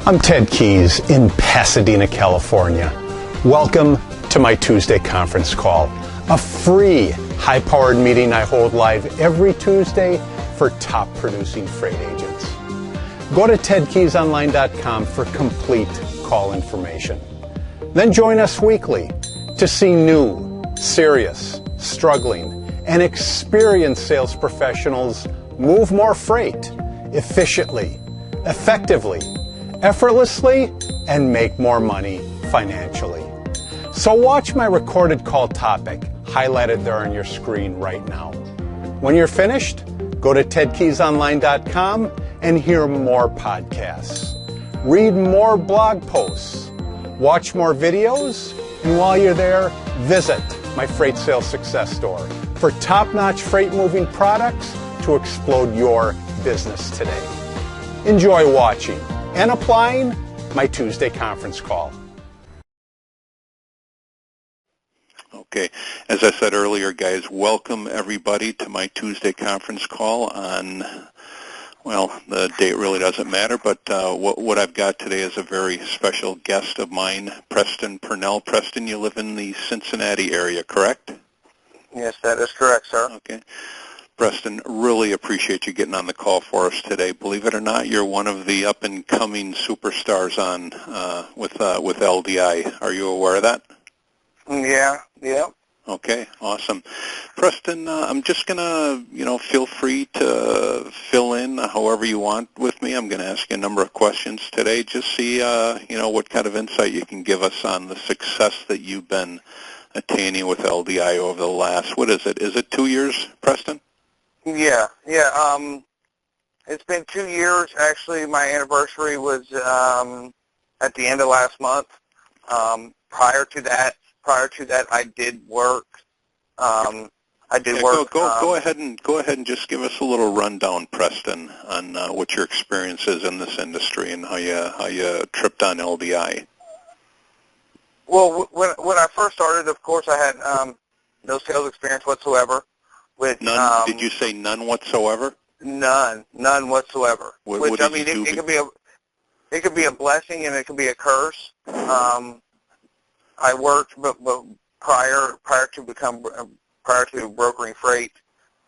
I'm Ted Keyes in Pasadena, California. Welcome to my Tuesday conference call, a free high-powered meeting I hold live every Tuesday for top producing freight agents. Go to tedkeysonline.com for complete call information. Then join us weekly to see new, serious, struggling, and experienced sales professionals move more freight efficiently, effectively, effortlessly, and make more money financially. So watch my recorded call topic highlighted there on your screen right now. When you're finished, go to tedkeysonline.com and hear more podcasts. Read more blog posts. Watch more videos. And while you're there, visit my Freight Sales Success Store for top-notch freight moving products to explode your business today. Enjoy watching and applying my Tuesday conference call. Okay, as I said earlier, guys, welcome everybody to my Tuesday conference call on, well, the date really doesn't matter, but what I've got today is a very special guest of mine, Preston Purnell. Preston, you live in the Cincinnati area, correct? Yes, that is correct, sir. Okay. Preston, really appreciate you getting on the call for us today. Believe it or not, you're one of the up-and-coming superstars on with LDI. Are you aware of that? Yeah. Okay, awesome. Preston, I'm just going to, feel free to fill in however you want with me. I'm going to ask you a number of questions today. Just see, what kind of insight you can give us on the success that you've been attaining with LDI over the last, what is it? Is it 2 years, Preston? Yeah. It's been 2 years. Actually, my anniversary was at the end of last month. Prior to that, I did work. Go ahead and just give us a little rundown, Preston, on what your experience is in this industry and how you tripped on LDI. Well, when I first started, of course, I had no sales experience whatsoever. None? Did you say none whatsoever? None whatsoever. What did you do? It could be a blessing and it could be a curse. I worked, but prior to brokering freight,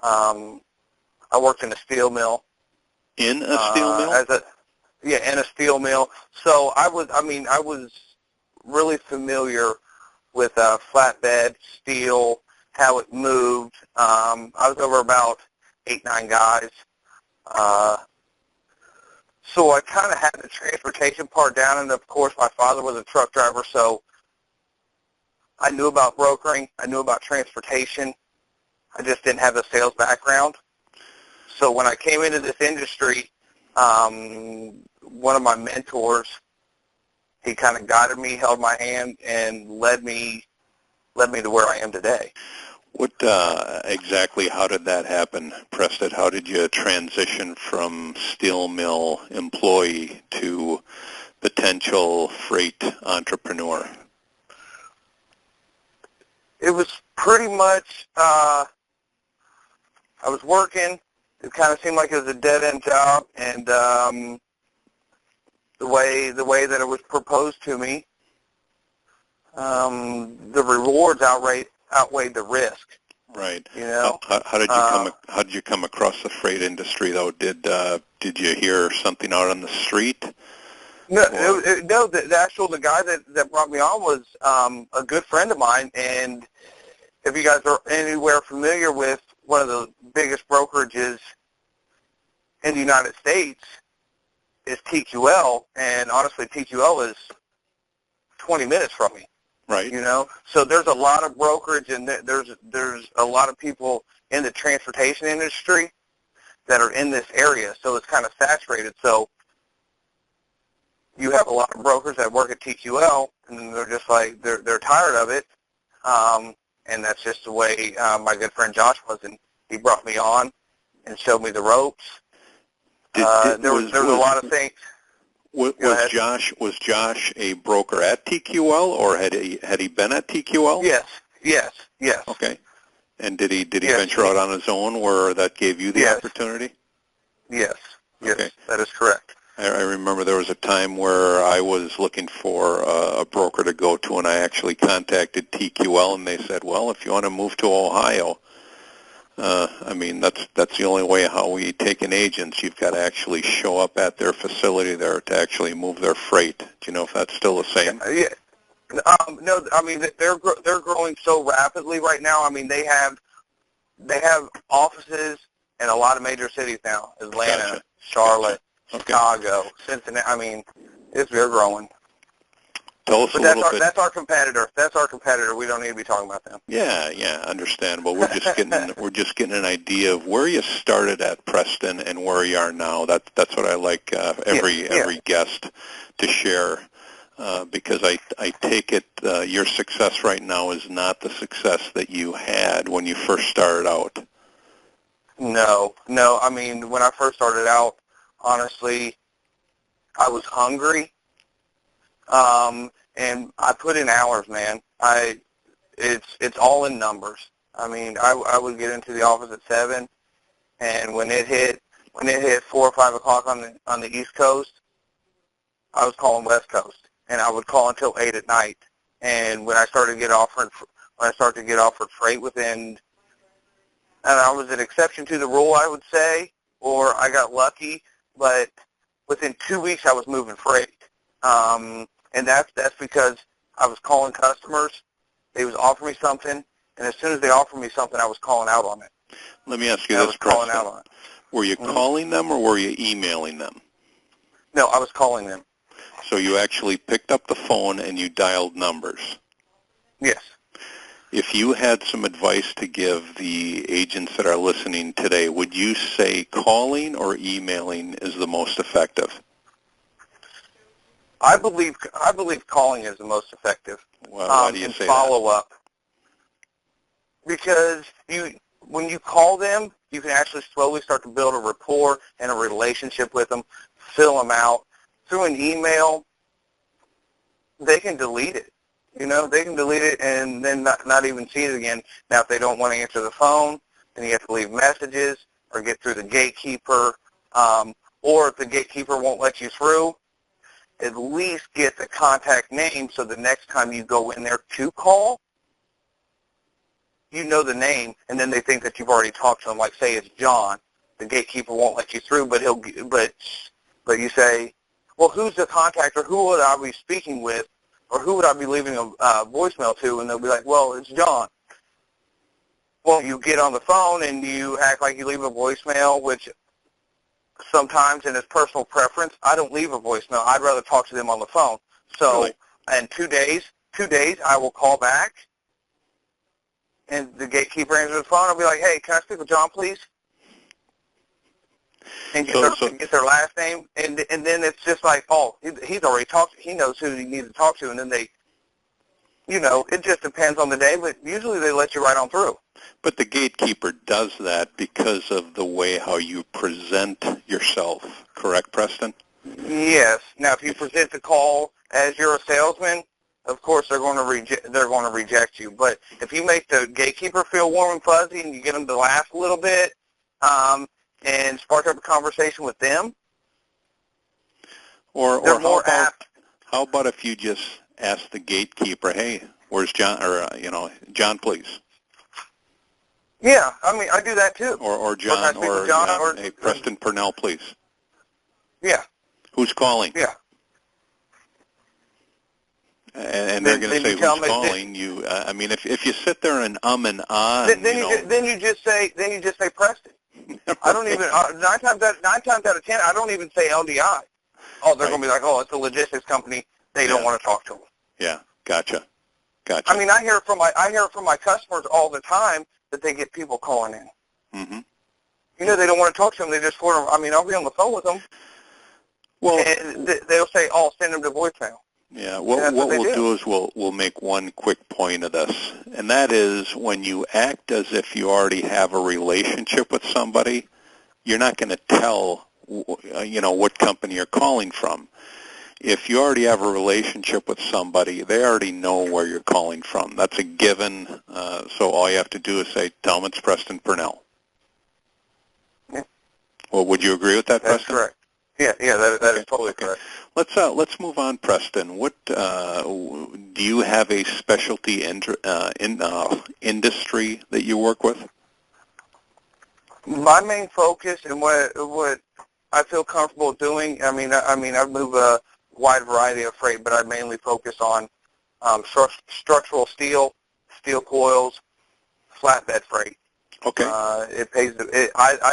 I worked in a steel mill. In a steel mill? In a steel mill. So I was really familiar with flatbed steel, how it moved. I was over about 8-9 guys. So I kind of had the transportation part down, and of course my father was a truck driver, so I knew about brokering. I knew about transportation. I just didn't have the sales background. So when I came into this industry, one of my mentors, he kind of guided me, held my hand, and led me to where I am today. What exactly, how did that happen, Preston? How did you transition from steel mill employee to potential freight entrepreneur? It was pretty much, I was working. It kind of seemed like it was a dead-end job, and the way that it was proposed to me, the rewards outweighed the risk. Right. You know. How did you come across the freight industry though? Did you hear something out on the street? No, the guy that brought me on was a good friend of mine, and if you guys are anywhere familiar with one of the biggest brokerages in the United States, is TQL, and honestly, TQL is 20 minutes from me. Right. You know, so there's a lot of brokerage, and there's a lot of people in the transportation industry that are in this area, so it's kind of saturated. So you have a lot of brokers that work at TQL, and they're just like, they're tired of it, and that's just the way my good friend Josh was, and he brought me on and showed me the ropes. There was a lot of things. Was Josh a broker at TQL, or had he been at TQL? Yes. Okay. And did he venture out on his own where that gave you the opportunity? Yes, Okay. that is correct. I remember there was a time where I was looking for a broker to go to, and I actually contacted TQL, and they said, well, if you want to move to Ohio, I mean, that's the only way how we take in agents. You've got to actually show up at their facility there to actually move their freight. Do you know if that's still the same? Yeah. No, I mean, they're growing so rapidly right now. I mean, they have offices in a lot of major cities now: Atlanta, Gotcha. Charlotte, Okay. Chicago, Cincinnati. I mean, they're growing. Tell us But a little bit. that's our competitor. That's our competitor. We don't need to be talking about them. Yeah, understandable. We're just getting an idea of where you started at, Preston, and where you are now. That's what I like every guest to share, because I take it your success right now is not the success that you had when you first started out. No. I mean, when I first started out, honestly, I was hungry. And I put in hours, man. It's all in numbers. I mean, I would get into the office at 7, and when it hit 4 or 5 o'clock on the East Coast, I was calling West Coast, and I would call until 8 at night. And when I started to get offered freight within, and I was an exception to the rule, I would say, or I got lucky, but within 2 weeks I was moving freight. And that's because I was calling customers. They was offering me something, and as soon as they offered me something, I was calling out on it. Let me ask you And this, I was calling Preston. out on it. Were you calling them or were you emailing them? No, I was calling them. So you actually picked up the phone and you dialed numbers. Yes. If you had some advice to give the agents that are listening today, would you say calling or emailing is the most effective? I believe calling is the most effective. Well, why do you say follow up? Because when you call them, you can actually slowly start to build a rapport and a relationship with them, fill them out. Through an email, they can delete it. You know, they can delete it and then not even see it again. Now, if they don't want to answer the phone, then you have to leave messages or get through the gatekeeper. Or if the gatekeeper won't let you through, at least get the contact name so the next time you go in there to call, you know the name, and then they think that you've already talked to them. Like, say it's John. The gatekeeper won't let you through, but but you say, well, who's the contact, or who would I be speaking with, or who would I be leaving a voicemail to? And they'll be like, well, it's John. Well, you get on the phone and you act like you leave a voicemail, which sometimes, in his personal preference, I don't leave a voicemail. I'd rather talk to them on the phone. So, Really? in 2 days, I will call back, and the gatekeeper answers the phone. I'll be like, hey, can I speak with John, please? And get their last name, and then it's just like, oh, he's already talked. He knows who he needs to talk to, and then they, it just depends on the day, but usually they let you right on through. But the gatekeeper does that because of the way how you present yourself, correct, Preston? Yes. Now, if you present the call as you're a salesman, of course they're going to reject you. But if you make the gatekeeper feel warm and fuzzy and you get them to laugh a little bit, and spark up a conversation with them, or more apt. How about if you just ask the gatekeeper, hey, where's John, or John, please. Yeah, I mean, I do that too. Or John, hey, Preston Purnell, please. Yeah. Who's calling? Yeah. And they're going to say, who's calling? I mean, if you sit there and and ah, then you just say Preston. I don't even 9 times out of 10, I don't even say LDI. Oh, they're going to be like, oh, it's a logistics company. They don't want to talk to them. Yeah, gotcha. I mean, I hear it from my customers all the time that they get people calling in. Mm-hmm. They don't want to talk to them. They just want to. I mean, I'll be on the phone with them. Well, and they'll say, "Oh, send them to voicemail." Yeah. What we'll do is we'll make one quick point of this, and that is when you act as if you already have a relationship with somebody, you're not going to tell what company you're calling from. If you already have a relationship with somebody, they already know where you're calling from. That's a given. So all you have to do is say, "Tell them it's Preston Purnell." Yeah. Well, would you agree with that, That's Preston? correct. Yeah, that is totally correct. Let's move on, Preston. What do you have a specialty industry that you work with? My main focus and what I feel comfortable doing. I mean, I move a wide variety of freight, but I mainly focus on structural steel, steel coils, flatbed freight. Okay. I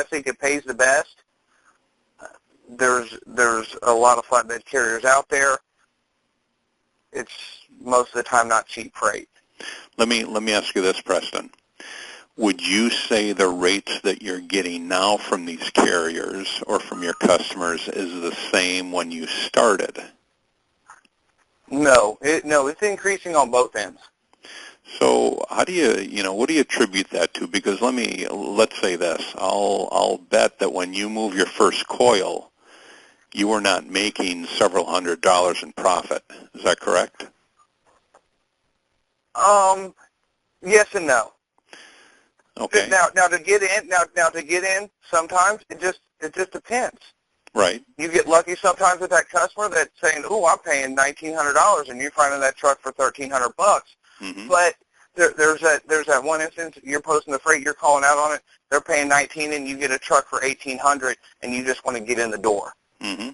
think it pays the best. There's a lot of flatbed carriers out there. It's most of the time not cheap freight. Let me ask you this, Preston. Would you say the rates that you're getting now from these carriers or from your customers is the same when you started? No, it's increasing on both ends. So how do what do you attribute that to? Because let's say this. I'll bet that when you move your first coil, you were not making several $100s in profit. Is that correct? Yes and no. Okay. Now to get in, sometimes it just depends. Right. You get lucky sometimes with that customer that's saying, "Oh, I'm paying $1,900," and you're finding that truck for $1,300 bucks. Mm-hmm. But there's that one instance you're posting the freight, you're calling out on it. They're paying $19,000, and you get a truck for $1,800, and you just want to get in the door. Mm-hmm.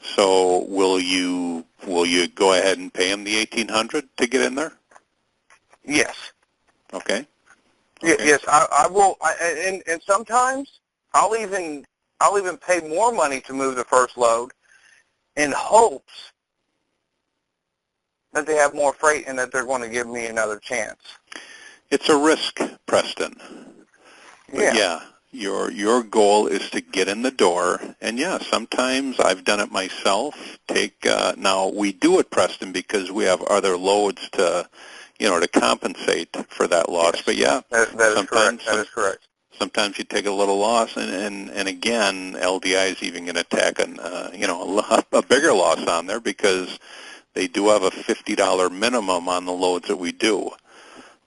So will you go ahead and pay them the $1,800 to get in there? Yes. Okay. Yes, I will. And sometimes I'll even pay more money to move the first load in hopes that they have more freight and that they're going to give me another chance. It's a risk, Preston. But yeah, your goal is to get in the door. And yeah, sometimes I've done it myself. Now we do it, Preston, because we have other loads to compensate for that loss. Yes. But yeah, that is correct. That is correct. Sometimes you take a little loss, and again, LDI is even going to tack a bigger loss on there because they do have a $50 minimum on the loads that we do.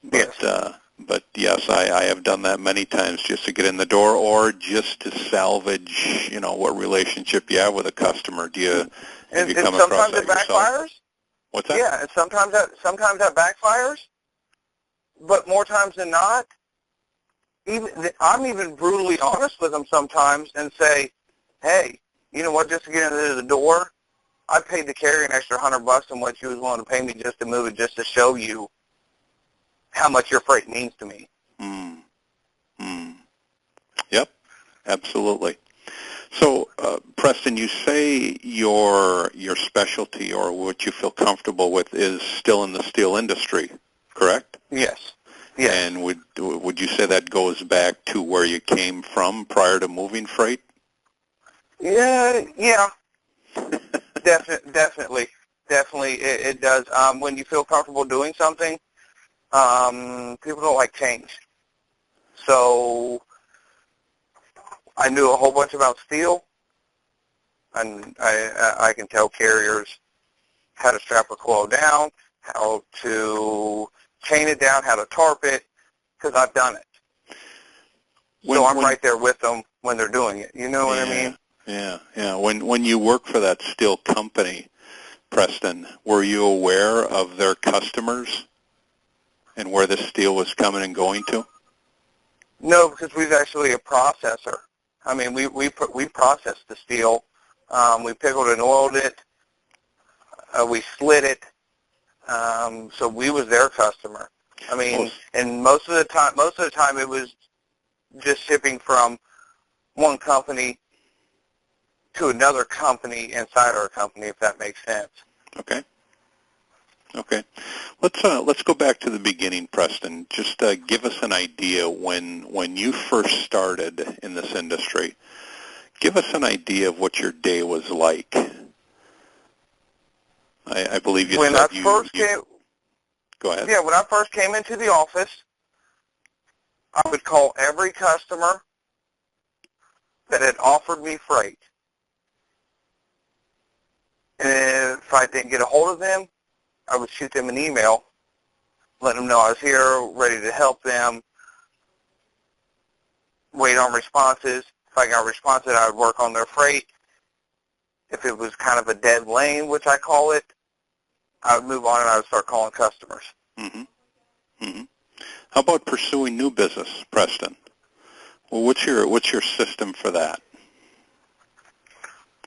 But yes. But yes, I have done that many times just to get in the door or just to salvage, what relationship you have with a customer. Have you come across that yourself? Sometimes it backfires. What's that? Yeah, and sometimes that backfires, but more times than not, I'm even brutally honest with them sometimes and say, hey, you know what? Just to get into the door, I paid the carrier an extra $100 than what you was willing to pay me just to move it, just to show you how much your freight means to me. Yep, absolutely. So, Preston, you say your specialty or what you feel comfortable with is still in the steel industry, correct? Yes. And would you say that goes back to where you came from prior to moving freight? Yeah. Definitely, it does. When you feel comfortable doing something, people don't like change. So I knew a whole bunch about steel, and I can tell carriers how to strap a coil down, how to chain it down, how to tarp it, because I've done it. So I'm right there with them when they're doing it. You know what I mean? Yeah. When you work for that steel company, Preston, were you aware of their customers and where the steel was coming and going to? No, because we're actually a processor. I mean, we process the steel. We pickled and oiled it. We slid it. So we was their customer. I mean, and most of the time it was just shipping from one company to another company inside our company, if that makes sense. Okay. Let's go back to the beginning, Preston. Just give us an idea when you first started in this industry. Give us an idea of what your day was like. I believe you said Go ahead. Yeah, when I first came into the office, I would call every customer that had offered me freight. And if I didn't get a hold of them, I would shoot them an email, let them know I was here, ready to help them, wait on responses. If I got a response that I would work on their freight. If it was kind of a dead lane, which I call it, I would move on and I would start calling customers. Mm-hmm. Mm-hmm. How about pursuing new business, Preston? Well, what's your system for that?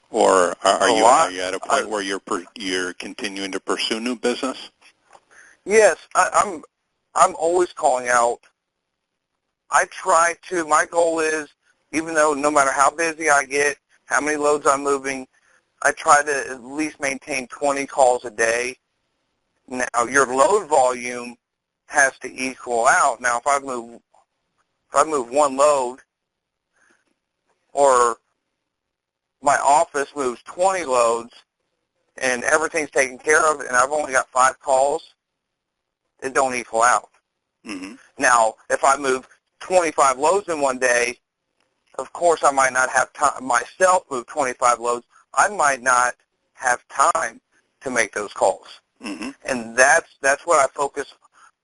Or are you at a point where you're continuing to pursue new business? Yes, I'm always calling out. I try to. My goal is, even though no matter how busy I get, how many loads I'm moving, I try to at least maintain 20 calls a day. Now, your load volume has to equal out. Now, if I move one load, or my office moves 20 loads, and everything's taken care of, and I've only got 5 calls, it don't equal out. Mm-hmm. Now, if I move 25 loads in one day, of course I might not have time myself move 25 loads. I might not have time to make those calls. Mm-hmm. And that's what I focus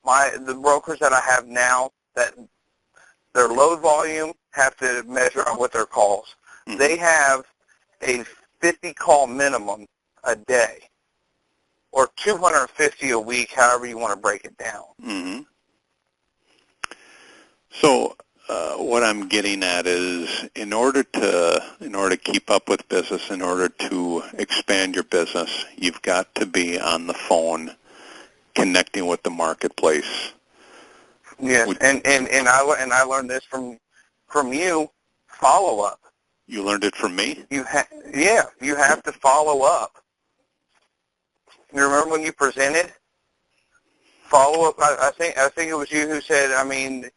the brokers that I have now, that their load volume have to measure on with their calls. Mm-hmm. They have a 50 call minimum a day, or 250 a week, however you want to break it down. Mm-hmm. So what I'm getting at is, in order to keep up with business, in order to expand your business, you've got to be on the phone, connecting with the marketplace. Yes, and I learned this from you. Follow up. You learned it from me? You have to follow up. You remember when you presented? Follow up. I think it was you who said, I mean,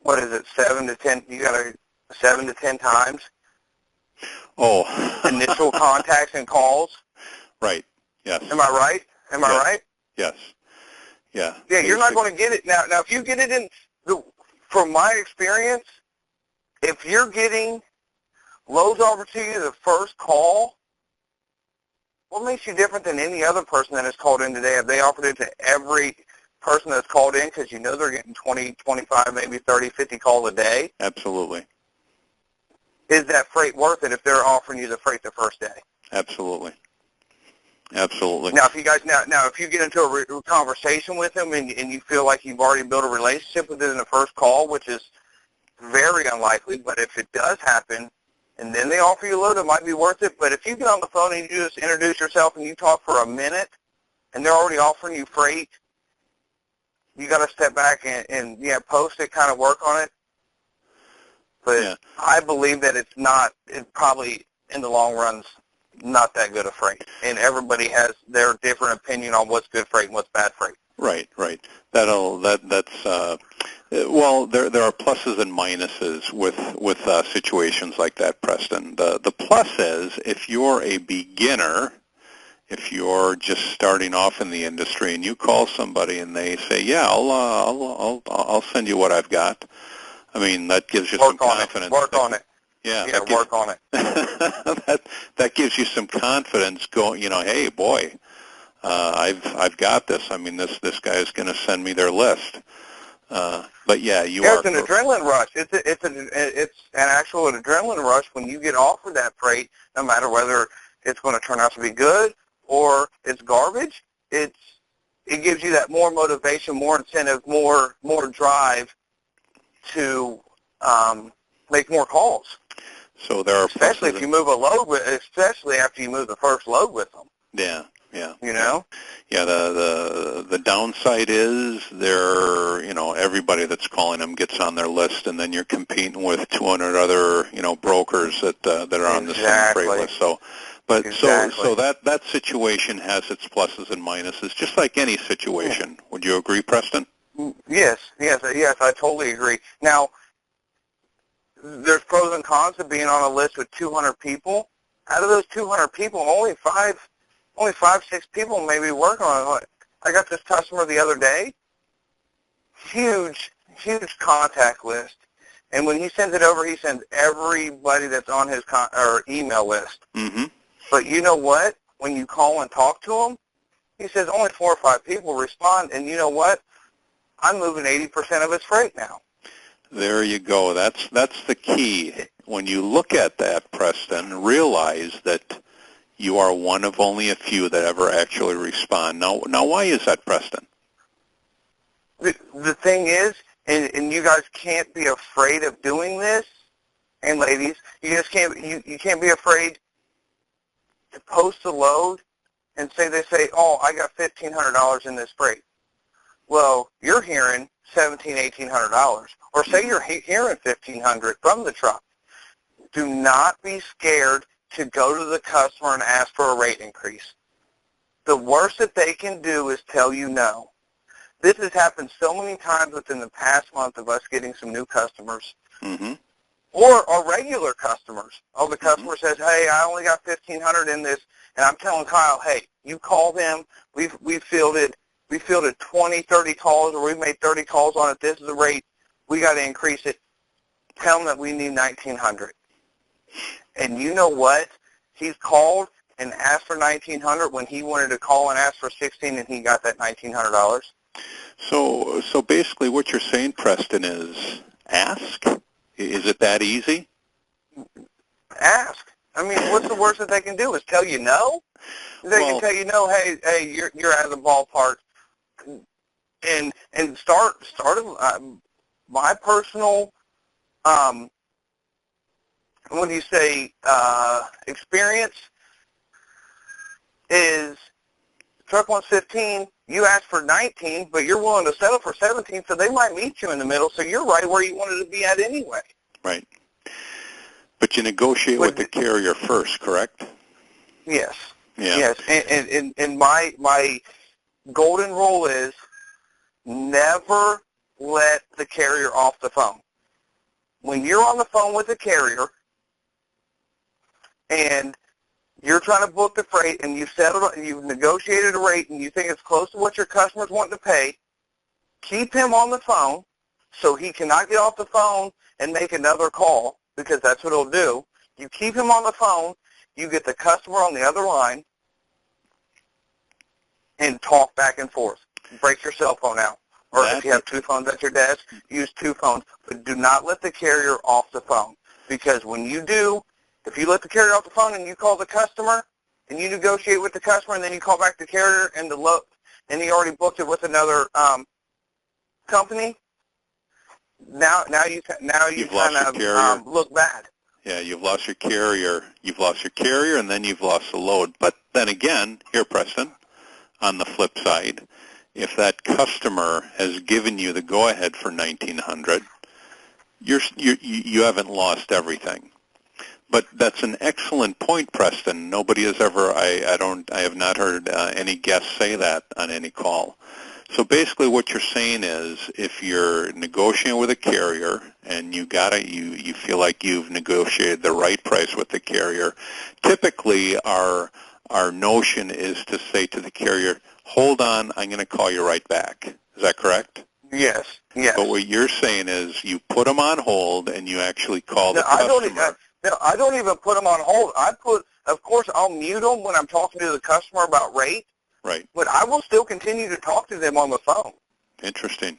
what is it, 7 to 10? You got to 7 to 10 times. Oh. Initial contacts and calls. Right. Yes. Am I right? Am I right? Yes. Yeah. Yeah. You're not going to get it now. Now, if you get it from my experience, if you're getting loads over to you the first call, what makes you different than any other person that has called in today? Have they offered it to every person that's called in, because you know they're getting 20, 25, maybe 30, 50 calls a day? Absolutely. Is that freight worth it if they're offering you the freight the first day? Absolutely. Absolutely. Now, if you guys if you get into a conversation with them and you feel like you've already built a relationship with them in the first call, which is very unlikely, but if it does happen, and then they offer you a load, it might be worth it. But if you get on the phone and you just introduce yourself and you talk for a minute, and they're already offering you freight, you got to step back and post it, kind of work on it. But I believe that it probably in the long run's not that good a freight, and everybody has their different opinion on what's good freight and what's bad freight. Right. There are pluses and minuses with situations like that, Preston. The plus is, if you're a beginner, if you're just starting off in the industry and you call somebody and they say, "Yeah, I'll send you what I've got," I mean, that gives you some confidence. Work on it. Yeah, work on it. that gives you some confidence. Going, hey, boy, I've got this. I mean, this guy is going to send me their list. But yeah, it's an adrenaline rush. It's an actual adrenaline rush when you get offered that freight, no matter whether it's going to turn out to be good or it's garbage. It gives you that more motivation, more incentive, more drive to make more calls. So there are especially if you move a load especially after you move the first load with them. Yeah. You know? Yeah, the downside is everybody that's calling them gets on their list, and then you're competing with 200 other, brokers that are on the same freight list. So that situation has its pluses and minuses, just like any situation. Yeah. Would you agree, Preston? Yes, I totally agree. Now, there's pros and cons to being on a list with 200 people. Out of those 200 people, only 5, 6 people maybe work on it. I got this customer the other day, huge contact list, and when he sends it over, he sends everybody that's on his email list. Mm-hmm. But you know what? When you call and talk to him, he says only 4 or 5 people respond, and you know what? I'm moving 80% of his freight now. There you go. That's the key. when you look at that, Preston, realize that you are one of only a few that ever actually respond. Now why is that, Preston? The thing is, and you guys can't be afraid of doing this, and ladies, you just can't, you can't be afraid to post a load and they say, oh, I got $1,500 in this freight. Well, you're hearing $1,800, or say you're hearing $1,500 from the truck. Do not be scared to go to the customer and ask for a rate increase. The worst that they can do is tell you no. This has happened so many times within the past month of us getting some new customers. Mm-hmm. Or regular customers. Oh, the customer says, hey, I only got $1,500 in this, and I'm telling Kyle, hey, you call them. We fielded 20, 30 calls, or we've made 30 calls on it. This is the rate. We got to increase it. Tell them that we need $1,900. And you know what? He's called and asked for $1,900 when he wanted to call and ask for $1,600, and he got that $1,900. So basically, what you're saying, Preston, is ask. Is it that easy? Ask. I mean, what's the worst that they can do? Is tell you no? They can tell you no. Hey, you're out of the ballpark. And start my personal what do you say experience is truck wants 15. You asked for 19, but you're willing to settle for 17, so they might meet you in the middle, so you're right where you wanted to be at anyway. Right. But you negotiate with the carrier first, correct? Yes. Yeah. Yes. And my golden rule is never let the carrier off the phone. When you're on the phone with the carrier and you're trying to book the freight and you've negotiated a rate and you think it's close to what your customer's wanting to pay, keep him on the phone so he cannot get off the phone and make another call, because that's what he'll do. You keep him on the phone, you get the customer on the other line, and talk back and forth. Break your cell phone out. Or if you have two phones at your desk, use two phones. But do not let the carrier off the phone, because when you do, if you let the carrier off the phone and you call the customer and you negotiate with the customer and then you call back the carrier and and he already booked it with another company, now you kind of look bad. Yeah, you've lost your carrier. You've lost your carrier, and then you've lost the load. But then again, here, Preston, on the flip side, if that customer has given you the go-ahead for $1,900, you haven't lost everything. But that's an excellent point, Preston. Nobody has ever, I have not heard any guests say that on any call. So basically what you're saying is, if you're negotiating with a carrier and you feel like you've negotiated the right price with the carrier, typically our notion is to say to the carrier, hold on, I'm going to call you right back. Is that correct? Yes, yes. But what you're saying is you put them on hold and you actually call the customer. I don't even put them on hold. Of course, I'll mute them when I'm talking to the customer about rate. Right. But I will still continue to talk to them on the phone. Interesting.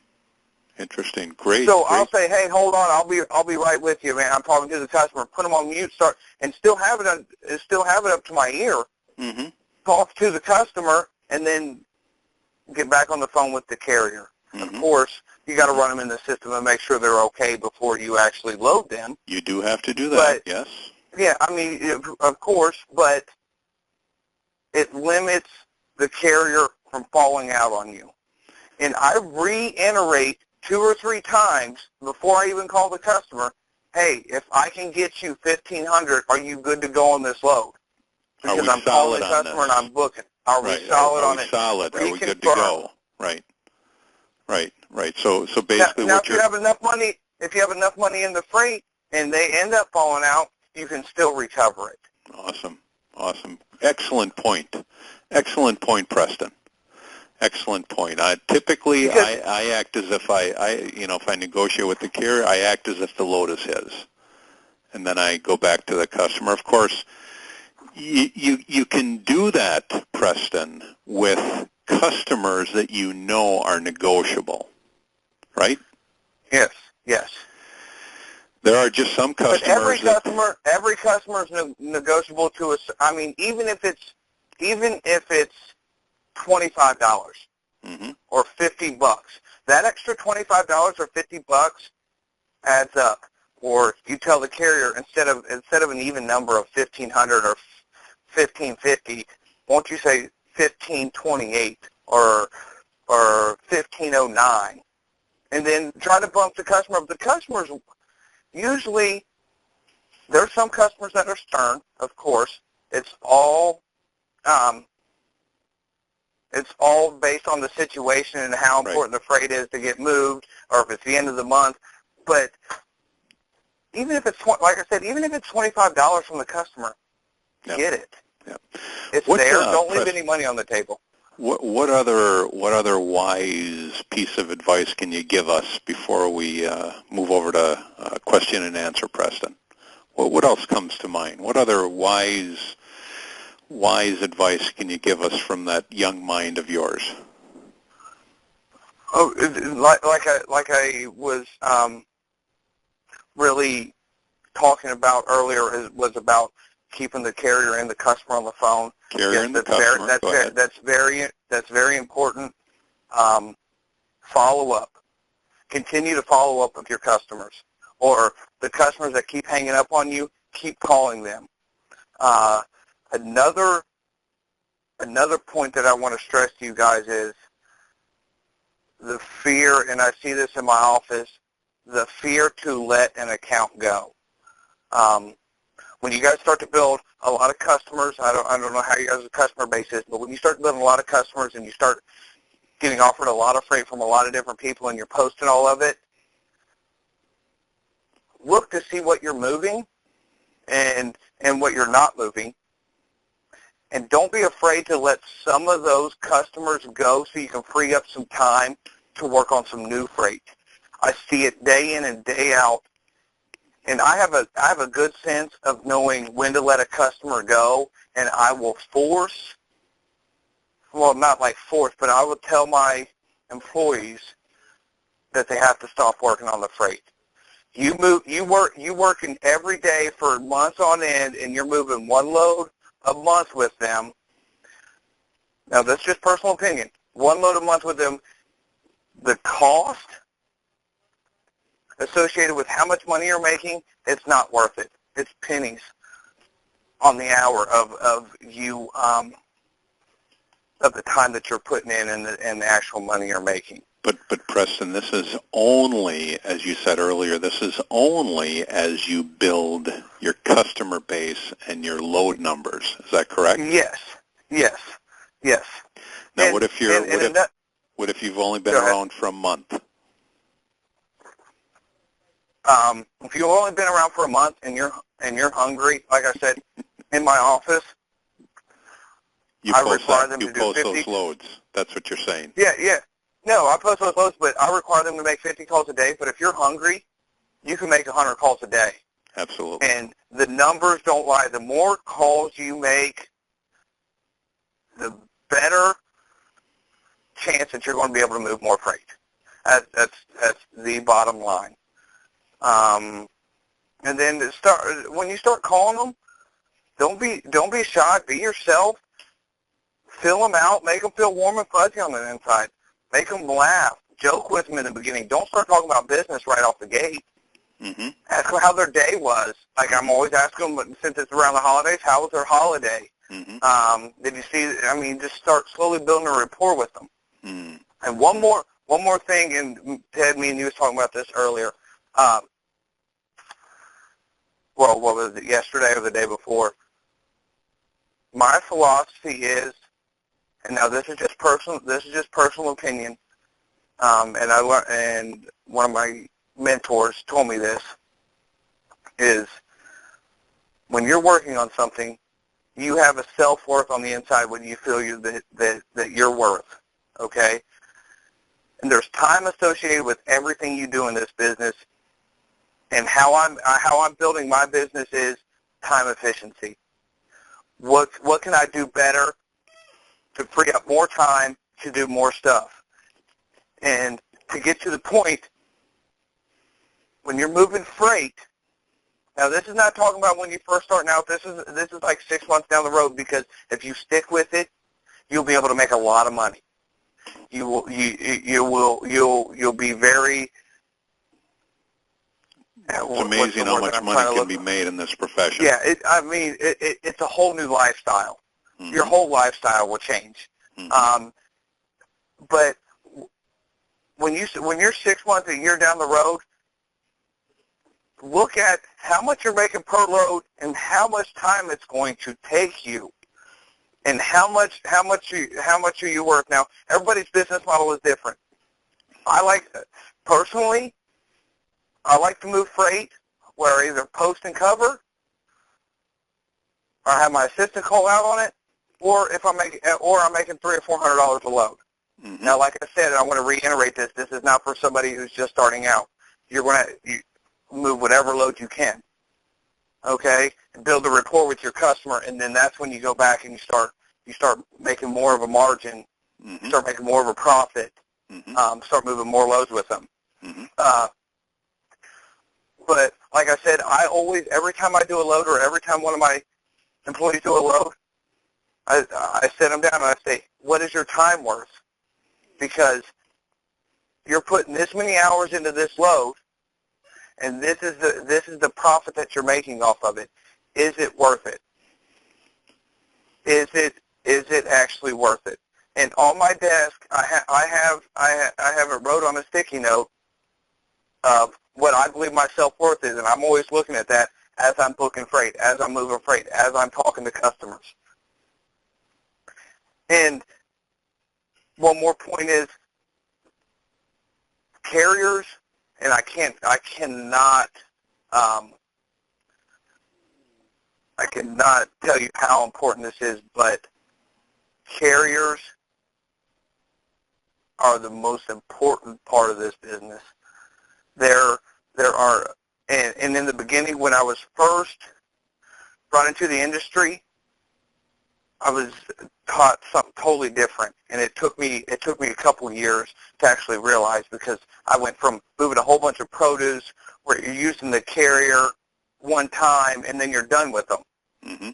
Great. So I'll say, hey, hold on, I'll be right with you, man. I'm talking to the customer. Put them on mute, and still have it up to my ear. Mm-hmm. Talk to the customer, and then get back on the phone with the carrier. Mm-hmm. Of course, you got to run them in the system and make sure they're okay before you actually load them. You do have to do that. But, yes. Yeah, I mean, of course, but it limits the carrier from falling out on you. And I reiterate 2 or 3 times before I even call the customer, hey, if I can get you $1,500, are you good to go on this load? Because I'm calling the customer and I'm booking. Are we solid on it? Solid? Are we good to go? Right. So basically, now if you have enough money in the freight and they end up falling out, you can still recover it. Awesome. Excellent point, Preston. Excellent point. Typically, I act as if if I negotiate with the carrier, I act as if the load is his, and then I go back to the customer. Of course, you can do that, Preston, with customers that you know are negotiable, right? Yes. There are just some customers. But every customer is negotiable to us. I mean, even if it's $25 or $50, that extra $25 or $50 adds up. Or you tell the carrier instead of an even number of 1,500 or 1,550, won't you say 1,528 or 1,509, and then try to bump the customer. The customers usually, there's some customers that are stern, of course. It's all based on the situation and how important the freight is to get moved, or if it's the end of the month. But even if it's, like I said, even if it's $25 from the customer, get it. Yep. It's there. Don't leave any money on the table. What other wise piece of advice can you give us before we move over to question and answer, Preston? What else comes to mind? What other wise advice can you give us from that young mind of yours? Oh, like I was really talking about earlier, was about keeping the carrier and the customer on the phone. Carrier and the customer. That's very important. Follow up. Continue to follow up with your customers, or the customers that keep hanging up on you. Keep calling them. Another point that I want to stress to you guys is the fear, and I see this in my office, the fear to let an account go. When you guys start to build a lot of customers, I don't know how you guys' customer base is, but when you start building a lot of customers and you start getting offered a lot of freight from a lot of different people and you're posting all of it, look to see what you're moving and what you're not moving. And don't be afraid to let some of those customers go so you can free up some time to work on some new freight. I see it day in and day out. And I have a good sense of knowing when to let a customer go, and I will not like force, but I will tell my employees that they have to stop working on the freight. You working every day for months on end, and you're moving one load a month with them. Now, that's just personal opinion. One load a month with them, the cost associated with how much money you're making, it's not worth it. It's pennies on the hour of you of the time that you're putting in and the actual money you're making. But Preston, this is only, as you said earlier, this is only as you build your customer base and your load numbers. Is that correct? Yes. Now, what if you've only been around for a month? If you've only been around for a month and you're hungry, like I said, in my office, I require them to do 50. Those loads. That's what you're saying. Yeah. No, I post those loads, but I require them to make 50 calls a day. But if you're hungry, you can make 100 calls a day. Absolutely. And the numbers don't lie. The more calls you make, the better chance that you're going to be able to move more freight. That's the bottom line. And then when you start calling them, don't be shy. Be yourself. Fill them out. Make them feel warm and fuzzy on the inside. Make them laugh. Joke with them in the beginning. Don't start talking about business right off the gate. Mm-hmm. Ask them how their day was. Like I'm always asking them, since it's around the holidays, how was their holiday? Mm-hmm. Did you see? Just start slowly building a rapport with them. Mm-hmm. And one more thing, and Ted, me and you was talking about this earlier. What was it, yesterday or the day before? My philosophy is, and now this is just personal opinion, and one of my mentors told me this, is when you're working on something, you have a self-worth on the inside when you feel that you're worth, okay? And there's time associated with everything you do in this business, and how I'm building my business is time efficiency. What can I do better to free up more time to do more stuff? And to get to the point, when you're moving freight, Now, this is not talking about when you first starting out. This is like 6 months down the road, because if you stick with it, you'll be able to make a lot of money. You'll be very. It's amazing how much money can be made in this profession. Yeah, it's a whole new lifestyle. Mm-hmm. Your whole lifestyle will change. Mm-hmm. But when you're 6 months, a year down the road, look at how much you're making per load and how much time it's going to take you, and how much are you worth. Now, everybody's business model is different. Personally, I like to move freight where I either post and cover, or have my assistant call out on it, or I'm making $300 or $400 a load. Mm-hmm. Now, like I said, and I want to reiterate this: this is not for somebody who's just starting out. You're going to move whatever load you can, okay, and build a rapport with your customer, and then that's when you go back and you start making more of a margin, mm-hmm. start making more of a profit, mm-hmm. Start moving more loads with them. Mm-hmm. But like I said, every time I do a load, or every time one of my employees do a load, I sit them down and I say, what is your time worth? Because you're putting this many hours into this load, and this is the profit that you're making off of it. Is it worth it? Is it actually worth it? And on my desk, I have it wrote on a sticky note of what I believe my self-worth is, and I'm always looking at that as I'm booking freight, as I'm moving freight, as I'm talking to customers. And one more point is carriers, and I cannot tell you how important this is, but carriers are the most important part of this business. There are, and in the beginning, when I was first brought into the industry, I was taught something totally different, and it took me a couple of years to actually realize, because I went from moving a whole bunch of produce where you're using the carrier one time and then you're done with them. Mm-hmm.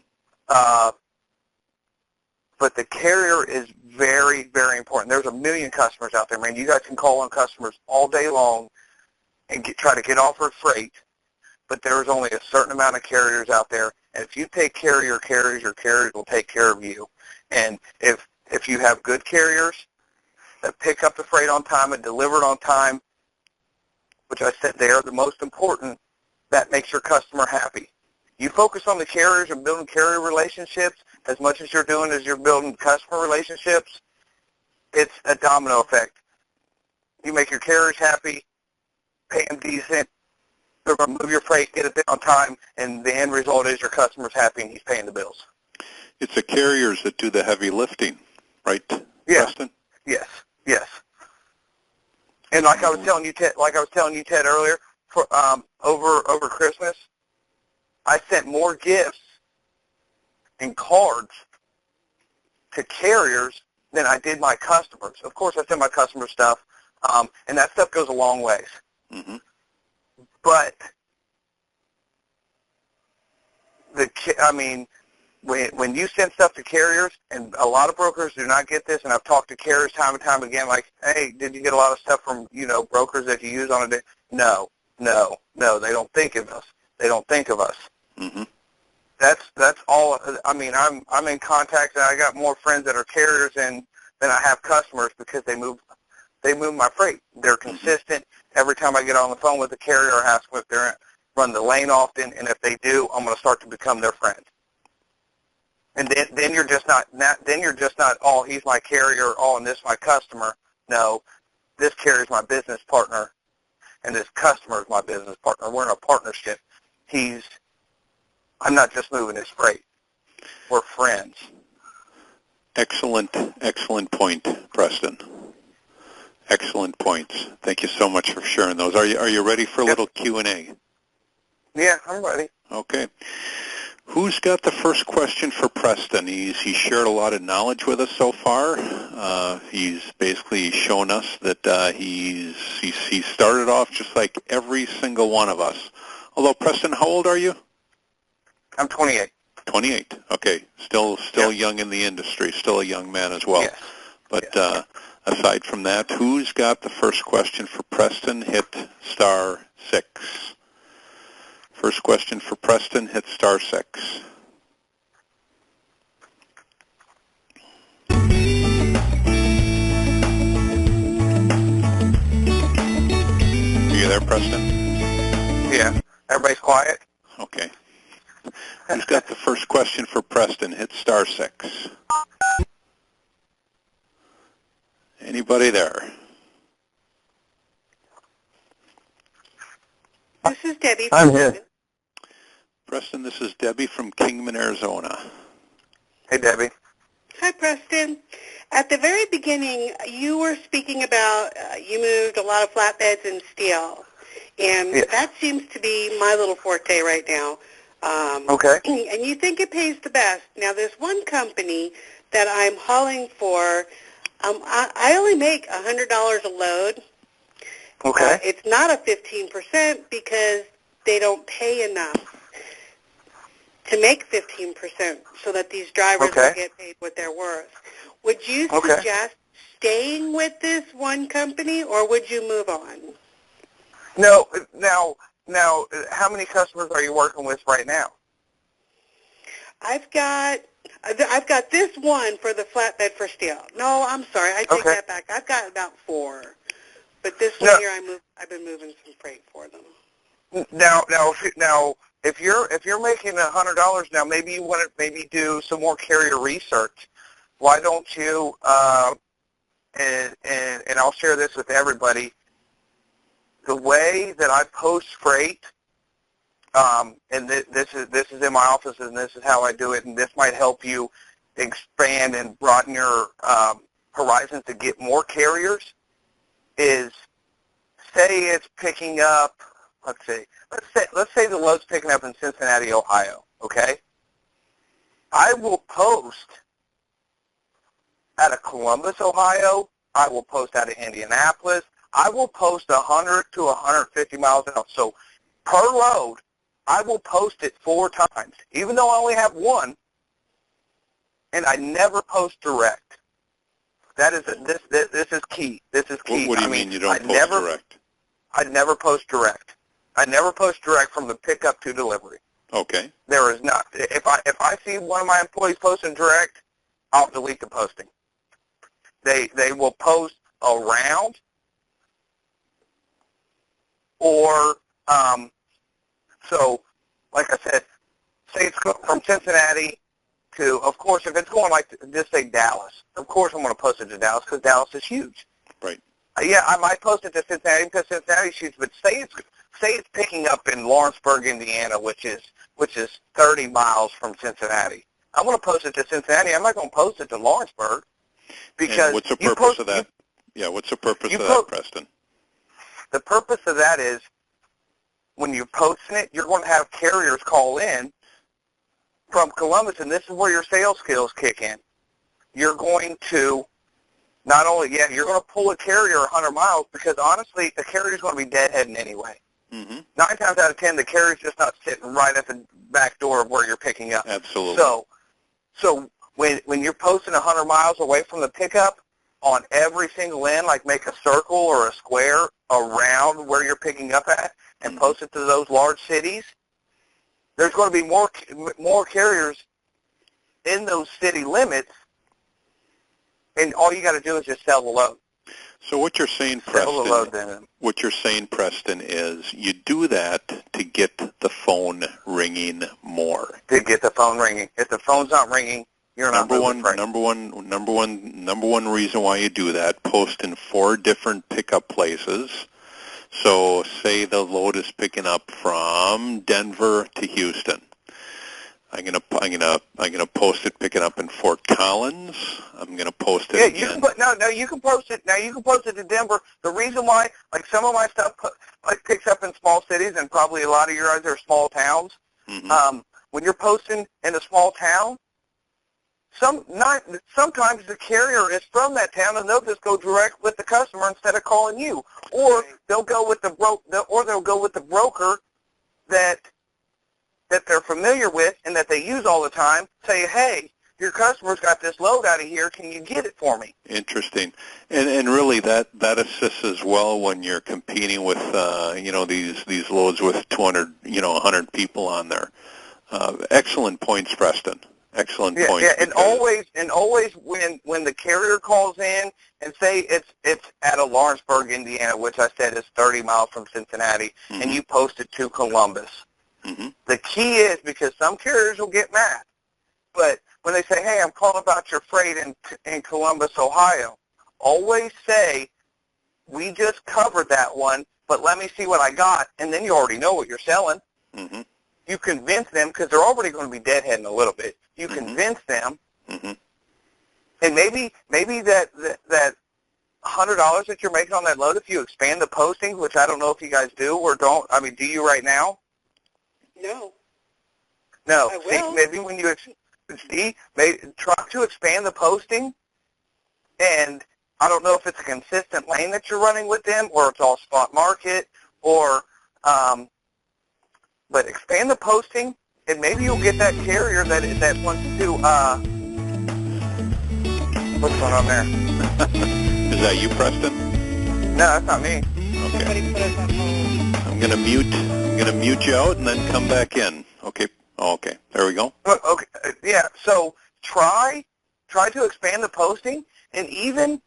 But the carrier is very, very important. There's a million customers out there, man. You guys can call on customers all day long and try to get offered freight, but there's only a certain amount of carriers out there. And if you take care of your carriers will take care of you. And if you have good carriers that pick up the freight on time and deliver it on time, which I said they are the most important, that makes your customer happy. You focus on the carriers and building carrier relationships as much as you're doing as you're building customer relationships, it's a domino effect. You make your carriers happy, pay them decent, they're going to move your freight, get it there on time, and the end result is your customer's happy and he's paying the bills. It's the carriers that do the heavy lifting, right, yeah. Preston? Yes. And like I was telling you, Ted, earlier, for over Christmas, I sent more gifts and cards to carriers than I did my customers. Of course, I send my customer stuff, and that stuff goes a long ways. Mm-hmm. But when you send stuff to carriers, and a lot of brokers do not get this, and I've talked to carriers time and time again, like, hey, did you get a lot of stuff from brokers that you use on a day? No, they don't think of us. Mm-hmm. That's all. I'm in contact, and I got more friends that are carriers than I have customers, because they move my freight. They're consistent. Every time I get on the phone with the carrier, I ask them if they're run the lane often, and if they do, I'm going to start to become their friend. And then you're just not. Then you're just not. Oh, he's my carrier. Oh, and this is my customer. No, this carrier is my business partner, and this customer is my business partner. We're in a partnership. I'm not just moving his freight. We're friends. Excellent point, Preston. Excellent points. Thank you so much for sharing those. Are you ready for a little Q&A? Yeah, I'm ready. Okay. Who's got the first question for Preston? He's shared a lot of knowledge with us so far. He's basically shown us that he started off just like every single one of us Although, Preston, how old are you? I'm 28. 28. Okay. Still young in the industry. Still a young man as well. Yes. But aside from that, who's got the first question for Preston? Hit *6. First question for Preston, hit *6. Are you there, Preston? Yeah. Everybody's quiet? Okay. Who's got the first question for Preston? Hit *6. Anybody there? This is Debbie. I'm here. Preston, this is Debbie from Kingman, Arizona. Hey, Debbie. Hi, Preston. At the very beginning, you were speaking about you moved a lot of flatbeds and steel, and Yes. that seems to be my little forte right now. Okay. And you think it pays the best. Now, there's one company that I'm hauling for. I only make $100 a load. Okay. It's not a 15% because they don't pay enough to make 15% so that these drivers Okay. will get paid what they're worth. Would you Okay. suggest staying with this one company, or would you move on? No. Now, how many customers are you working with right now? I've got this one for the flatbed for steel. No, I'm sorry, I take Okay. that back. I've got about 4, but this No. one here I've been moving some freight for them. Now, if you're making $100 now, maybe you want to maybe do some more carrier research. Why don't you? And I'll share this with everybody. The way that I post freight, and this is in my office, and this is how I do it, and this might help you expand and broaden your horizons to get more carriers. Is say it's picking up. Let's say the load's picking up in Cincinnati, Ohio. Okay, I will post out of Columbus, Ohio. I will post out of Indianapolis. I will post 100 to 150 miles out. So per load, I will post it 4 times, even though I only have one, and I never post direct. That is this is key. This is key. What do you mean you don't post direct? I never post direct. I never post direct from the pickup to delivery. Okay. There is not. If I see one of my employees posting direct, I'll delete the posting. They will post around, or so like I said, say it's going from Cincinnati to, of course, if it's going like just say Dallas, of course I'm going to post it to Dallas because Dallas is huge. Right. Yeah, I might post it to Cincinnati because Cincinnati is huge, but say it's picking up in Lawrenceburg, Indiana, which is 30 miles from Cincinnati. I'm going to post it to Cincinnati. I'm not going to post it to Lawrenceburg because. And what's the purpose of that? What's the purpose of that, Preston? The purpose of that is when you're posting it, you're going to have carriers call in from Columbus, and this is where your sales skills kick in. You're going to not only, you're going to pull a carrier 100 miles because, honestly, the carrier's going to be deadheading anyway. Mm-hmm. 9 times out of 10, the carrier's just not sitting right at the back door of where you're picking up. Absolutely. So when you're posting 100 miles away from the pickup, on every single end, like make a circle or a square around where you're picking up at and post it to those large cities, there's going to be more carriers in those city limits, and all you got to do is just sell the load. So what you're saying, Preston, is you do that to get the phone ringing more. To get the phone ringing. If the phone's not ringing, you're not moving freight. Number one reason why you do that, post in 4 different pickup places. So say the load is picking up from Denver to Houston. I'm gonna post it picking up in Fort Collins. I'm gonna post it again. You can post it. Now you can post it to Denver. The reason why, like some of my stuff, picks up in small cities, and probably a lot of your others are small towns. Mm-hmm. When you're posting in a small town, sometimes the carrier is from that town, and they'll just go direct with the customer instead of calling you, or they'll go with the broker that they're familiar with and that they use all the time, say, hey, your customer's got this load out of here. Can you get it for me? Interesting. And really that assists as well when you're competing with, these loads with 200, 100 people on there. Excellent points, Preston. Excellent points. Yeah, and always when the carrier calls in and say it's out of Lawrenceburg, Indiana, which I said is 30 miles from Cincinnati, mm-hmm. and you post it to Columbus. Mm-hmm. The key is, because some carriers will get mad, but when they say, hey, I'm calling about your freight in Columbus, Ohio, always say, we just covered that one, but let me see what I got, and then you already know what you're selling. Mm-hmm. You convince them, because they're already going to be deadheading a little bit. You mm-hmm. convince them, mm-hmm. and maybe that $100 that you're making on that load, if you expand the posting, which I don't know if you guys do or don't. I mean, do you right now? No. No. I will. See, maybe when you try to expand the posting, and I don't know if it's a consistent lane that you're running with them, or it's all spot market, or but expand the posting, and maybe you'll get that carrier that wants to. What's going on there? Is that you, Preston? No, that's not me. Okay. Somebody put us on hold. I'm gonna mute you out and then come back in. Okay. Oh, okay. There we go. Okay. Yeah. So try to expand the posting, and even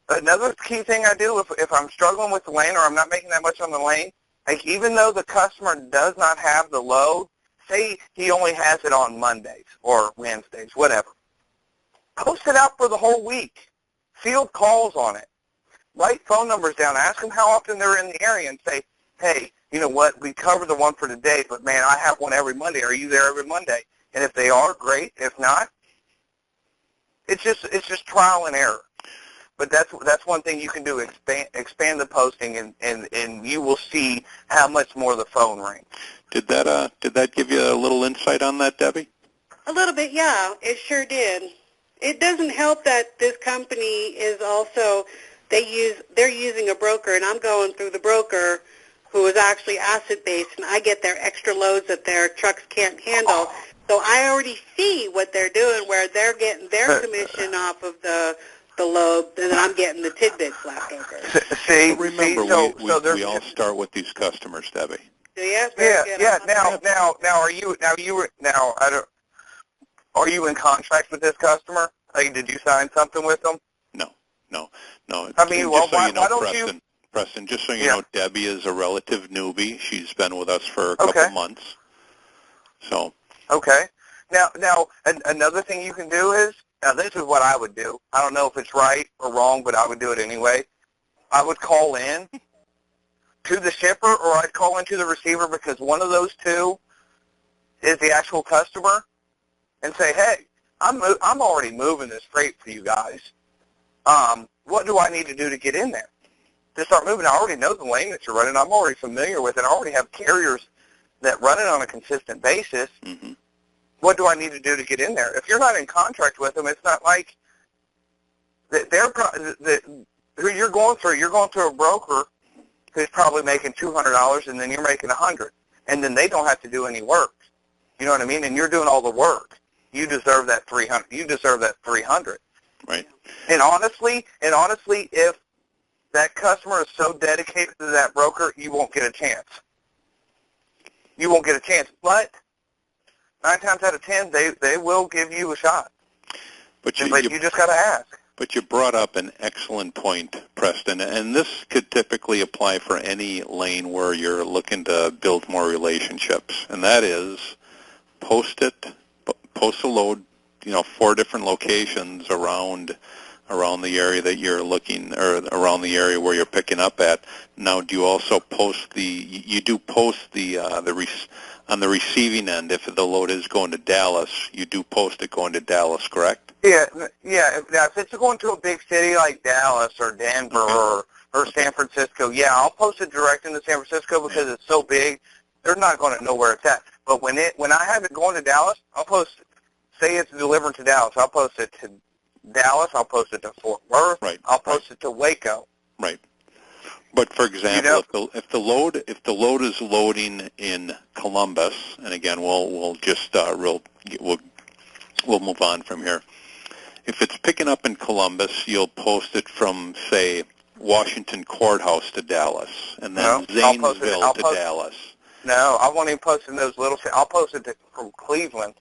another key thing I do if I'm struggling with the lane or I'm not making that much on the lane, like even though the customer does not have the load, say he only has it on Mondays or Wednesdays, whatever, post it out for the whole week. Field calls on it. Write phone numbers down. Ask them how often they're in the area and say, hey, you know what, we covered the one for today, but, man, I have one every Monday. Are you there every Monday? And if they are, great. If not, it's just trial and error. But that's one thing you can do, expand the posting, and you will see how much more the phone rings. Did that give you a little insight on that, Debbie? A little bit, yeah. It sure did. It doesn't help that this company is also, they're using a broker, and I'm going through the broker who is actually acid-based, and I get their extra loads that their trucks can't handle. So I already see what they're doing, where they're getting their commission off of the load, and then I'm getting the tidbits left over. See, remember, we all start with these customers, Debbie. Yeah. Now, are you in contract with this customer? Like, did you sign something with them? No. I mean, well, why don't you? Preston, just so you know, Debbie is a relative newbie. She's been with us for a couple months. So. Okay. Now, another thing you can do is, now this is what I would do. I don't know if it's right or wrong, but I would do it anyway. I would call in to the shipper, or I'd call into the receiver, because one of those two is the actual customer, and say, hey, I'm already moving this freight for you guys. What do I need to do to get in there? To start moving, I already know the lane that you're running. I'm already familiar with it. I already have carriers that run it on a consistent basis. Mm-hmm. What do I need to do to get in there? If you're not in contract with them, it's not like who you're going through. You're going through a broker who's probably making $200, and then you're making $100, and then they don't have to do any work. You know what I mean? And you're doing all the work. You deserve that $300. You deserve that $300. Right. And honestly, if that customer is so dedicated to that broker, you won't get a chance. You won't get a chance. But 9 times out of 10, they will give you a shot. But you just got to ask. But you brought up an excellent point, Preston, and this could typically apply for any lane where you're looking to build more relationships, and that is post a load, 4 different locations around the area that you're looking, or around the area where you're picking up at. Now, do you also post on the receiving end, if the load is going to Dallas, you do post it going to Dallas, correct? Yeah. Now, if it's going to a big city like Dallas or Denver or San Francisco, I'll post it direct into San Francisco, because it's so big, they're not going to know where it's at. But when I have it going to Dallas, I'll post, say it's delivered to Dallas, I'll post it to Dallas, I'll post it to Fort Worth, right. I'll post it to Waco. Right. But for example, You know, if the load is loading in Columbus, and again we'll just we'll move on from here. If it's picking up in Columbus, you'll post it from, say, Washington Courthouse to Dallas, and then Zanesville to Dallas. No, I won't even post in those little. I'll post it from Cleveland.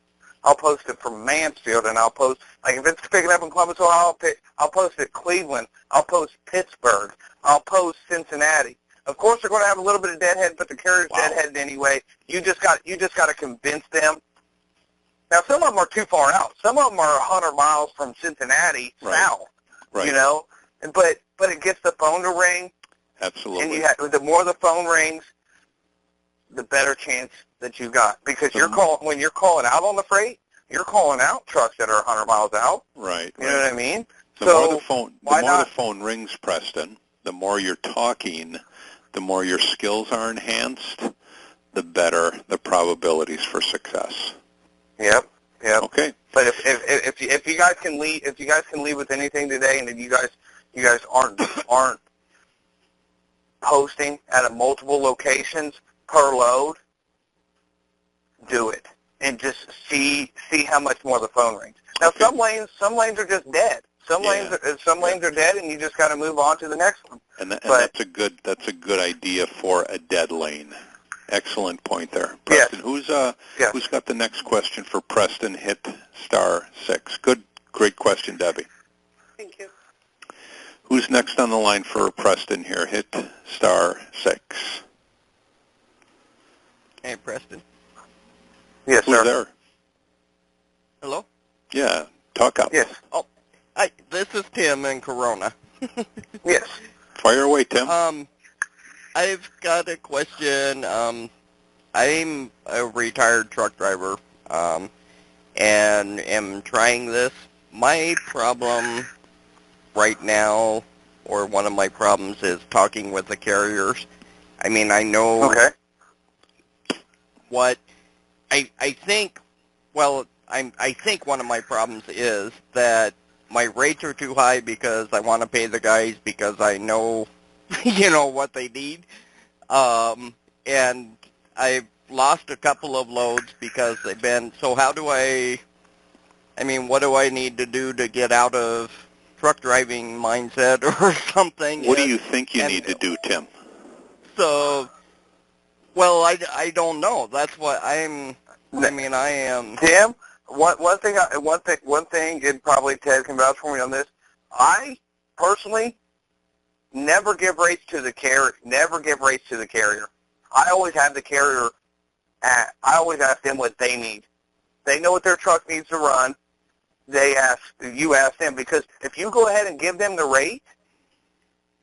I'll post it from Mansfield, and I'll post, like, if it's picking up in Columbus, Ohio, I'll post it Cleveland. I'll post Pittsburgh. I'll post Cincinnati. Of course, they're going to have a little bit of deadhead, but the carrier's deadheaded anyway. You just got to convince them. Now, some of them are too far out. Some of them are 100 miles from Cincinnati south. Right. You know, but it gets the phone to ring. Absolutely. And the more the phone rings, the better chance that you got, because when you're calling out on the freight, you're calling out trucks that are 100 miles out. Right. You know what I mean? The more the phone rings, Preston, the more you're talking, the more your skills are enhanced, the better the probabilities for success. Yep. Okay. But if you guys can leave with anything today, and if you guys aren't posting at multiple locations per load, do it and just see how much more the phone rings. Now, some lanes are just dead. Some lanes are dead, and you just got to move on to the next one. And that's a good idea for a dead lane. Excellent point there, Preston. Yes. Who's got the next question for Preston? Hit *6. Great question, Debbie. Thank you. Who's next on the line for Preston here? Hit *6. Hey, Preston. Yes, Who's sir. there? Hello? Yeah, talk up. Yes. Oh, hi. This is Tim in Corona. Yes. Fire away, Tim. I've got a question. I'm a retired truck driver, and am trying this. My problem right now, or one of my problems, is talking with the carriers. I mean, I know what I think. Well, I think one of my problems is that my rates are too high because I want to pay the guys because I know, what they need. And I've lost a couple of loads because they've been, so what do I need to do to get out of truck driving mindset or something? What do you think you need to do, Tim? So, well, I don't know. That's what I am. Tim, one thing, and probably Ted can vouch for me on this. I personally never give rates to the carrier. I always have the carrier. I always ask them what they need. They know what their truck needs to run. You ask them, because if you go ahead and give them the rate,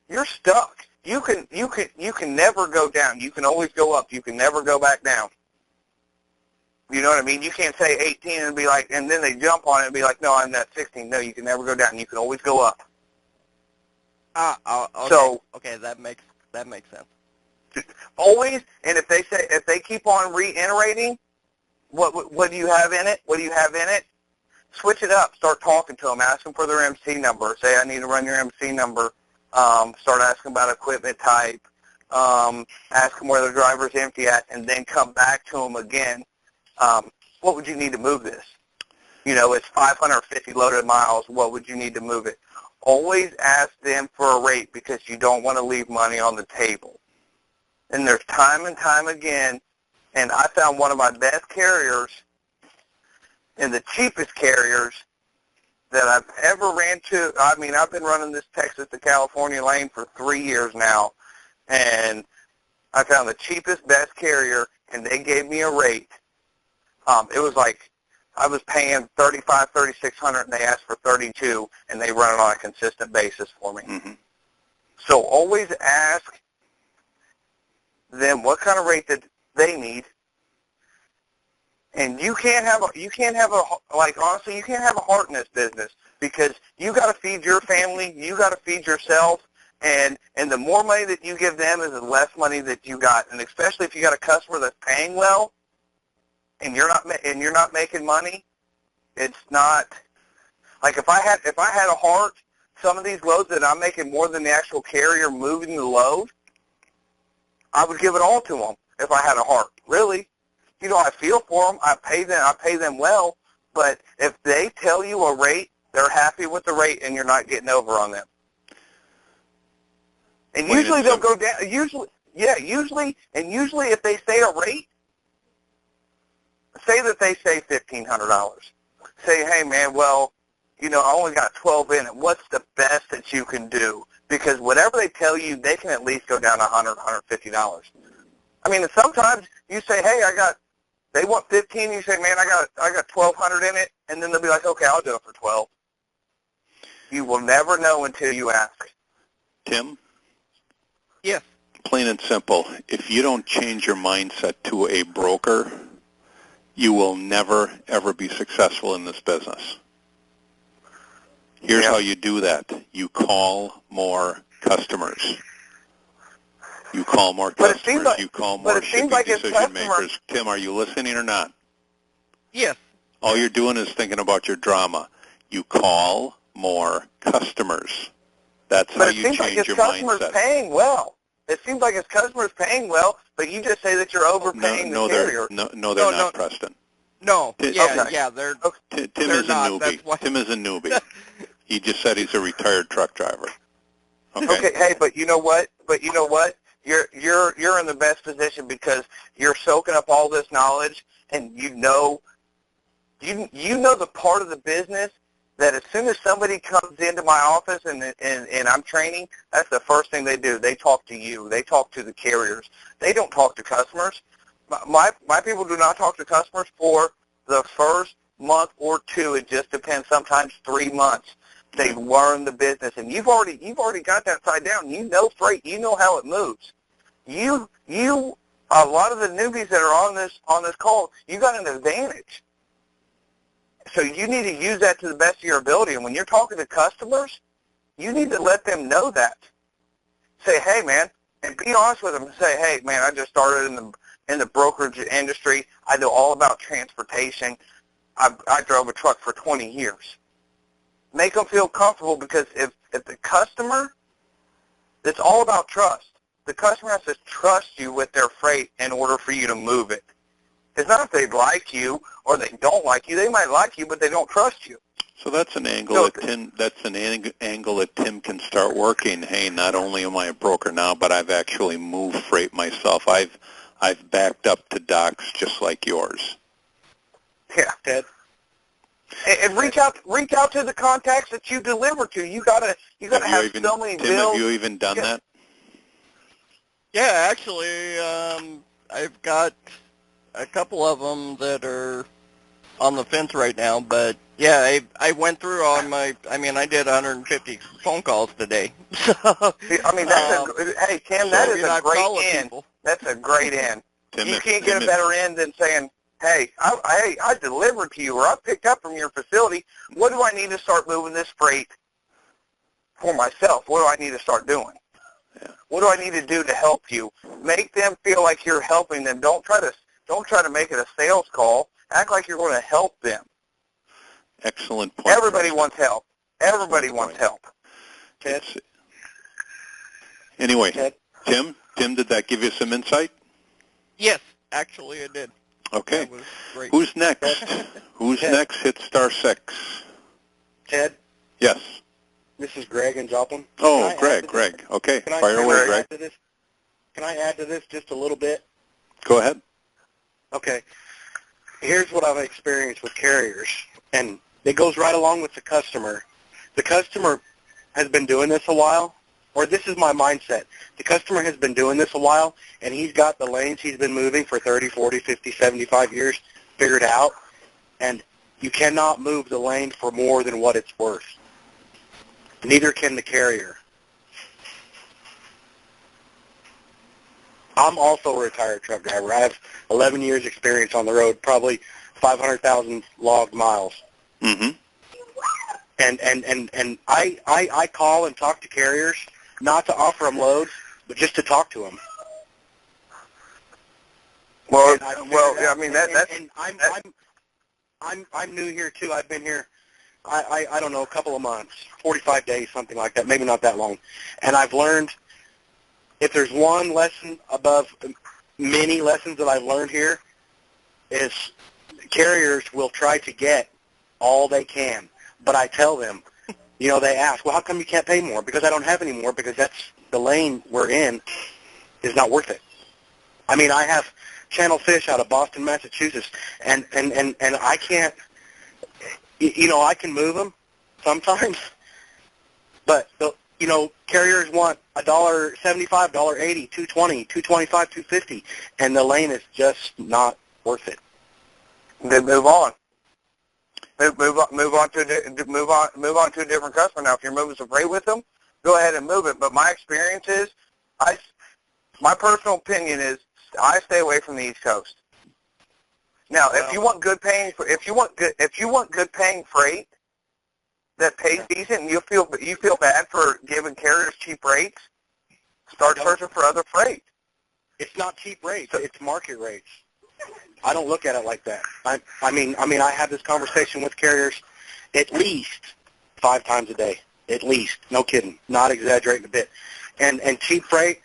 you're stuck. You can never go down. You can always go up. You can never go back down. You know what I mean? You can't say 18 and be like, and then they jump on it and be like, no, I'm at 16. No, you can never go down. You can always go up. Okay. So, okay, that makes sense. Always, and if they keep on reiterating, what do you have in it? What do you have in it? Switch it up. Start talking to them. Ask them for their MC number. Say, I need to run your MC number. Start asking about equipment type. Ask them where their driver's empty at, and then come back to them again. What would you need to move this? It's 550 loaded miles. What would you need to move it? Always ask them for a rate, because you don't want to leave money on the table. And there's time and time again, and I found one of my best carriers and the cheapest carriers that I've ever ran to. I mean, I've been running this Texas to California lane for 3 years now, and I found the cheapest, best carrier, and they gave me a rate. It was like I was paying $3,500, $3,600, and they asked for $32, and they run it on a consistent basis for me. Mm-hmm. So always ask them what kind of rate that they need. And you can't have honestly, you can't have a heart in this business, because you got to feed your family, you got to feed yourself, and the more money that you give them is the less money that you got. And especially if you got a customer that's paying well, and you're not making money, it's not like if I had a heart, some of these loads that I'm making more than the actual carrier moving the load, I would give it all to them if I had a heart. Really, you know, I feel for them. I pay them well. But if they tell you a rate, they're happy with the rate, and you're not getting over on them. And usually they'll go down. Usually if they say a rate, say that they say $1,500. Say, hey man, well, you know, I only got 12 in it. What's the best that you can do? Because whatever they tell you, they can at least go down to $100, $150. I mean, and sometimes you say, hey, they want 15. You say, man, I got 1,200 in it, and then they'll be like, okay, I'll do it for 12. You will never know until you ask. Tim? Yes. Plain and simple. If you don't change your mindset to a broker, you will never, ever be successful in this business. Here's how you do that. You call more customers. You call more customers. You call more shipping decision makers. Tim, are you listening or not? Yes. All you're doing is thinking about your drama. You call more customers. That's how you change your mindset. But it seems like his customers paying well. It seems like his customers paying well, but you just say that you're overpaying the carrier. No, they're not, Preston. No. They're Tim is a newbie. Tim is a newbie. He just said he's a retired truck driver. Okay. Hey, but you know what? You're in the best position because you're soaking up all this knowledge, and you know the part of the business that as soon as somebody comes into my office and I'm training, that's the first thing they do. They talk to you. They talk to the carriers. They don't talk to customers. My people do not talk to customers for the first month or two. It just depends. Sometimes 3 months. They learn the business, and you've already got that side down. You know freight. You know how it moves. You a lot of the newbies that are on this call, you got an advantage. So you need to use that to the best of your ability. And when you're talking to customers, you need to let them know that. Say, hey man, and be honest with them and say, hey man, I just started in the brokerage industry. I know all about transportation. I drove a truck for 20 years. Make them feel comfortable, because if the customer, it's all about trust. The customer has to trust you with their freight in order for you to move it. It's not if they like you or they don't like you. They might like you, but they don't trust you. So that's an angle angle that Tim can start working. Hey, not only am I a broker now, but I've actually moved freight myself. I've backed up to docks just like yours. Yeah, Ted. And reach out to the contacts that you deliver to. You gotta have so many Tim, bills. have you even done that? Yeah, actually, I've got a couple of them that are on the fence right now. But yeah, I went through all my. I mean, I did 150 phone calls today. So, I mean, hey Tim, that is a great end. That's a great end. You can't get a better end than saying, hey, I delivered to you, or I picked up from your facility. What do I need to start moving this freight for myself? What do I need to start doing? Yeah. What do I need to do to help you? Make them feel like you're helping them. Don't try to make it a sales call. Act like you're going to help them. Excellent point. Everybody wants help. Everybody wants help. Ted? Anyway, Ted? Tim, did that give you some insight? yes, actually, it did. Okay. That was great. Who's next? Who's next? Hit *6. Ted? Yes. This is Greg in Joplin. Oh, Greg. Okay. Fire away, Greg. Can I add to this just a little bit? Go ahead. Okay. Here's what I've experienced with carriers, and it goes right along with the customer. The customer has been doing this a while, or this is my mindset. The customer has been doing this a while, and he's got the lanes he's been moving for 30, 40, 50, 75 years figured out, and you cannot move the lane for more than what it's worth. Neither can the carrier. I'm also a retired truck driver. I have 11 years experience on the road, probably 500,000 logged miles. Mm-hmm. And I call and talk to carriers, not to offer them loads, but just to talk to them. Well, I'm new here too. I've been here I don't know, a couple of months, 45 days, something like that, maybe not that long. And I've learned, if there's one lesson above many lessons that I've learned here, is carriers will try to get all they can. But I tell them, you know, they ask, well, how come you can't pay more? Because I don't have any more, because that's the lane we're in is not worth it. I mean, I have channel fish out of Boston, Massachusetts, and I can't, you know, I can move them sometimes, but, you know, carriers want $1.75, $1.80, $2.20, $2.25, $2.50, and the lane is just not worth it. Then move on. Move on to a different customer. Now, if you're moving some freight with them, go ahead and move it. But my experience is, my personal opinion is, I stay away from the East Coast. Now, if you want good paying freight that pays decent, and you feel bad for giving carriers cheap rates, start searching for other freight. It's not cheap rates; it's market rates. I don't look at it like that. I mean, I have this conversation with carriers at least 5 times a day. At least, no kidding, not exaggerating a bit. And cheap freight.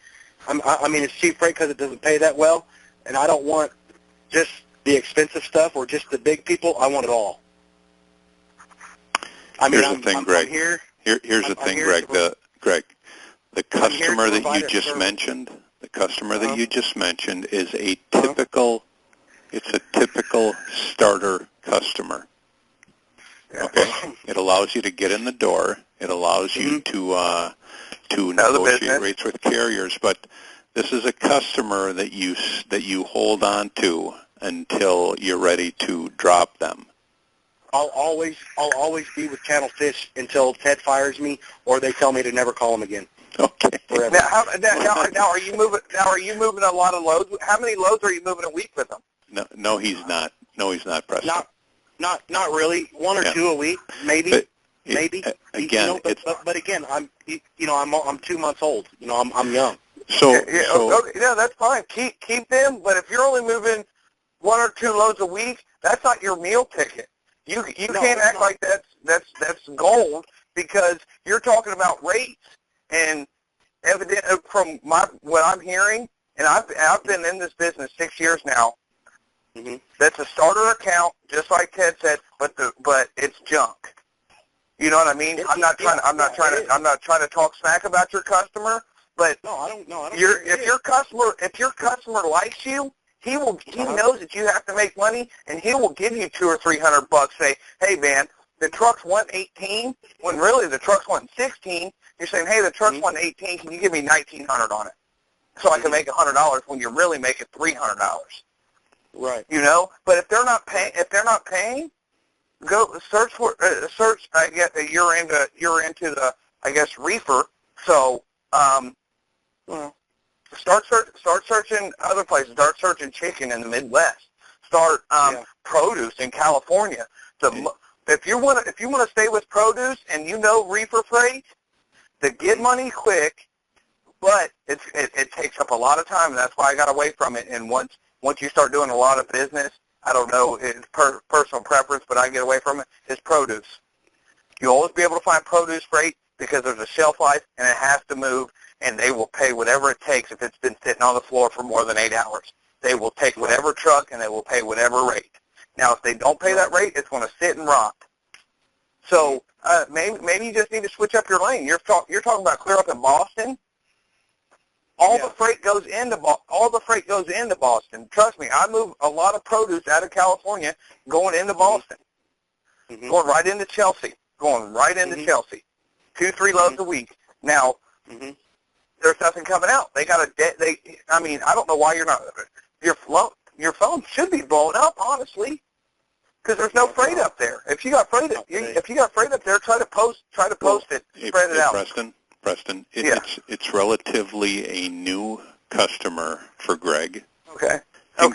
I mean, it's cheap freight because it doesn't pay that well, and I don't want just the expensive stuff or just the big people. I want it all. I mean, here's the thing, Greg. Here's the thing, Greg. The customer that you just mentioned, is a typical. It's a typical starter customer. Okay, it allows you to get in the door. It allows you to negotiate rates with carriers, but this is a customer that you hold on to until you're ready to drop them. I'll always be with channel fish until Ted fires me or they tell me to never call him again. Okay. Forever. Now, are you moving a lot of loads? How many loads are you moving a week with them? No, he's not. No, he's not, Preston. Not really. 1 or 2 a week, maybe. But maybe. Again, you know, but again, I'm 2 months old. You know, I'm young. Yeah, that's fine. Keep them, but if you're only moving 1 or 2 loads a week, that's not your meal ticket. You can't act like that's gold, because you're talking about rates, and evident from what I'm hearing, and I've been in this business 6 years now. Mm-hmm. That's a starter account, just like Ted said, but it's junk. You know what I mean? I'm not trying to talk smack about your customer, but I don't. If your customer likes you, he knows that you have to make money, and he will give you $200 or $300. Say, hey man, the truck's 118, when really the truck's 116. You're saying, hey, the truck's 118. Can you give me $1,900 on it, so I can make $100 when you're really making $300? Right. You know, but if they're not paying, go search for search. I guess you're into the reefer. So start searching other places. Start searching chicken in the Midwest. Start produce in California. If you want to stay with produce and reefer freight, to get money quick, but it takes up a lot of time, and that's why I got away from it. And once you start doing a lot of business, I don't know, it's personal preference, but I get away from it, is produce. You'll always be able to find produce freight because there's a shelf life, and it has to move, and they will pay whatever it takes if it's been sitting on the floor for more than 8 hours. They will take whatever truck, and they will pay whatever rate. Now, if they don't pay that rate, it's going to sit and rot. So maybe you just need to switch up your lane. You're talking about clear up in Boston. All the freight goes into Boston. Trust me, I move a lot of produce out of California going into Boston, going right into Chelsea, Chelsea. 2-3 loads a week. Now, there's nothing coming out. They got I don't know why you're not. Your phone should be blown up, honestly, because there's no freight up there. If you got freight, up there, try to post it, spread it out. Preston, it's relatively a new customer for Greg. Okay. And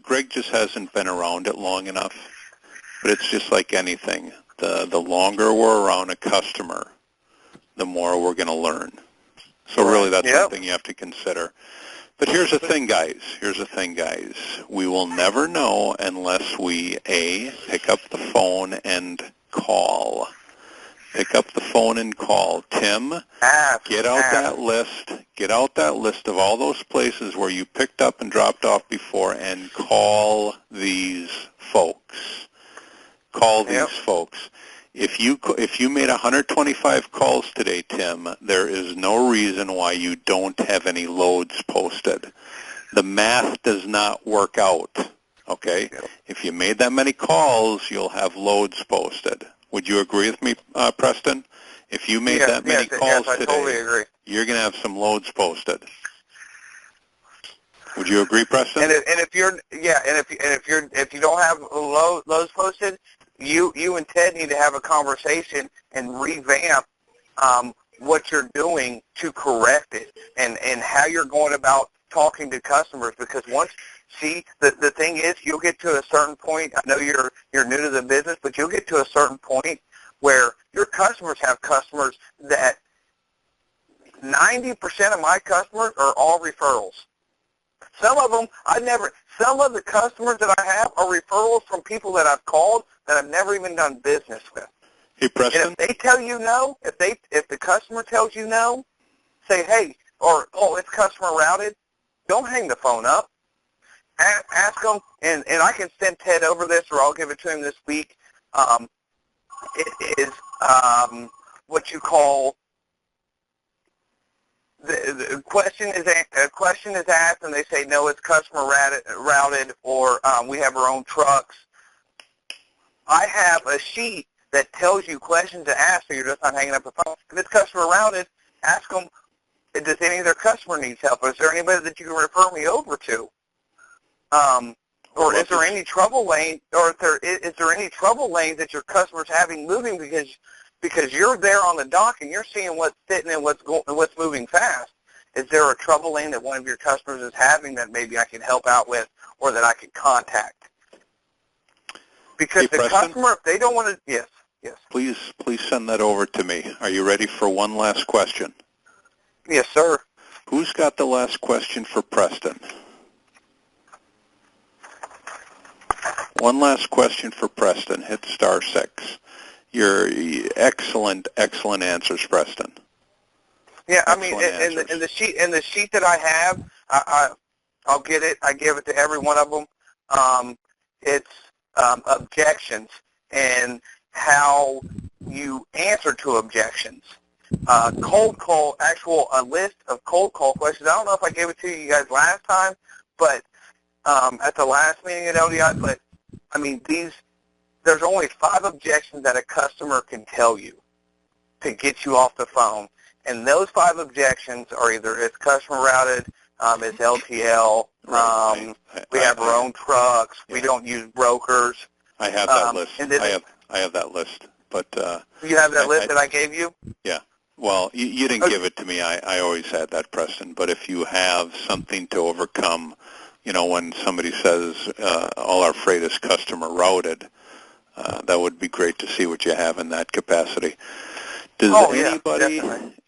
Greg just hasn't been around it long enough. But it's just like anything. The longer we're around a customer, the more we're going to learn. So really, that's something you have to consider. But here's the thing, guys. We will never know unless we, A, pick up the phone and call. Pick up the phone and call. Tim, get out that list. Get out that list of all those places where you picked up and dropped off before and call these folks. Call these folks. If you made 125 calls today, Tim, there is no reason why you don't have any loads posted. The math does not work out, okay? If you made that many calls, you'll have loads posted. Would you agree with me, Preston? If you made that many calls today, totally agree. You're going to have some loads posted. Would you agree, Preston? And if you don't have loads posted, you and Ted need to have a conversation and revamp what you're doing to correct it, and how you're going about talking to customers. Because the thing is, you'll get to a certain point. I know you're new to the business, but you'll get to a certain point where your customers have customers that 90% of my customers are all referrals. Some of them some of the customers that I have are referrals from people that I've called that I've never even done business with. Hey, Preston. And if they tell you no, if the customer tells you no, say, hey, or, it's customer routed, don't hang the phone up. Ask them, and I can send Ted over this, or I'll give it to him this week. It is what you call the question is asked, and they say no, it's customer routed, or we have our own trucks. I have a sheet that tells you questions to ask, so you're just not hanging up the phone. If it's customer routed, ask them, does any of their customer needs help? Is there anybody that you can refer me over to? Or is there any trouble lane? Or is there any trouble lanes that your customer's having moving because you're there on the dock and you're seeing what's sitting and what's moving fast? Is there a trouble lane that one of your customers is having that maybe I can help out with, or that I can contact? Because the Preston? customer, if they don't want to, yes. Please send that over to me. Are you ready for one last question? Yes, sir. Who's got the last question for Preston? One last question for Preston. Hit *6. Your excellent answers, Preston. Yeah, I mean, in the sheet that I have, I'll get it. I give it to every one of them. It's objections and how you answer to objections. Cold call, a list of cold call questions. I don't know if I gave it to you guys last time, but at the last meeting at LDI, but I mean, there's only 5 objections that a customer can tell you to get you off the phone. And those 5 objections are either it's customer routed, it's LTL, we have our own trucks, we don't use brokers. I have that list. I have that list. But you have that list that I gave you? Yeah. Well, you didn't give it to me. I always had that, Preston. But if you have something to overcome, when somebody says all our freight is customer routed, that would be great to see what you have in that capacity. Does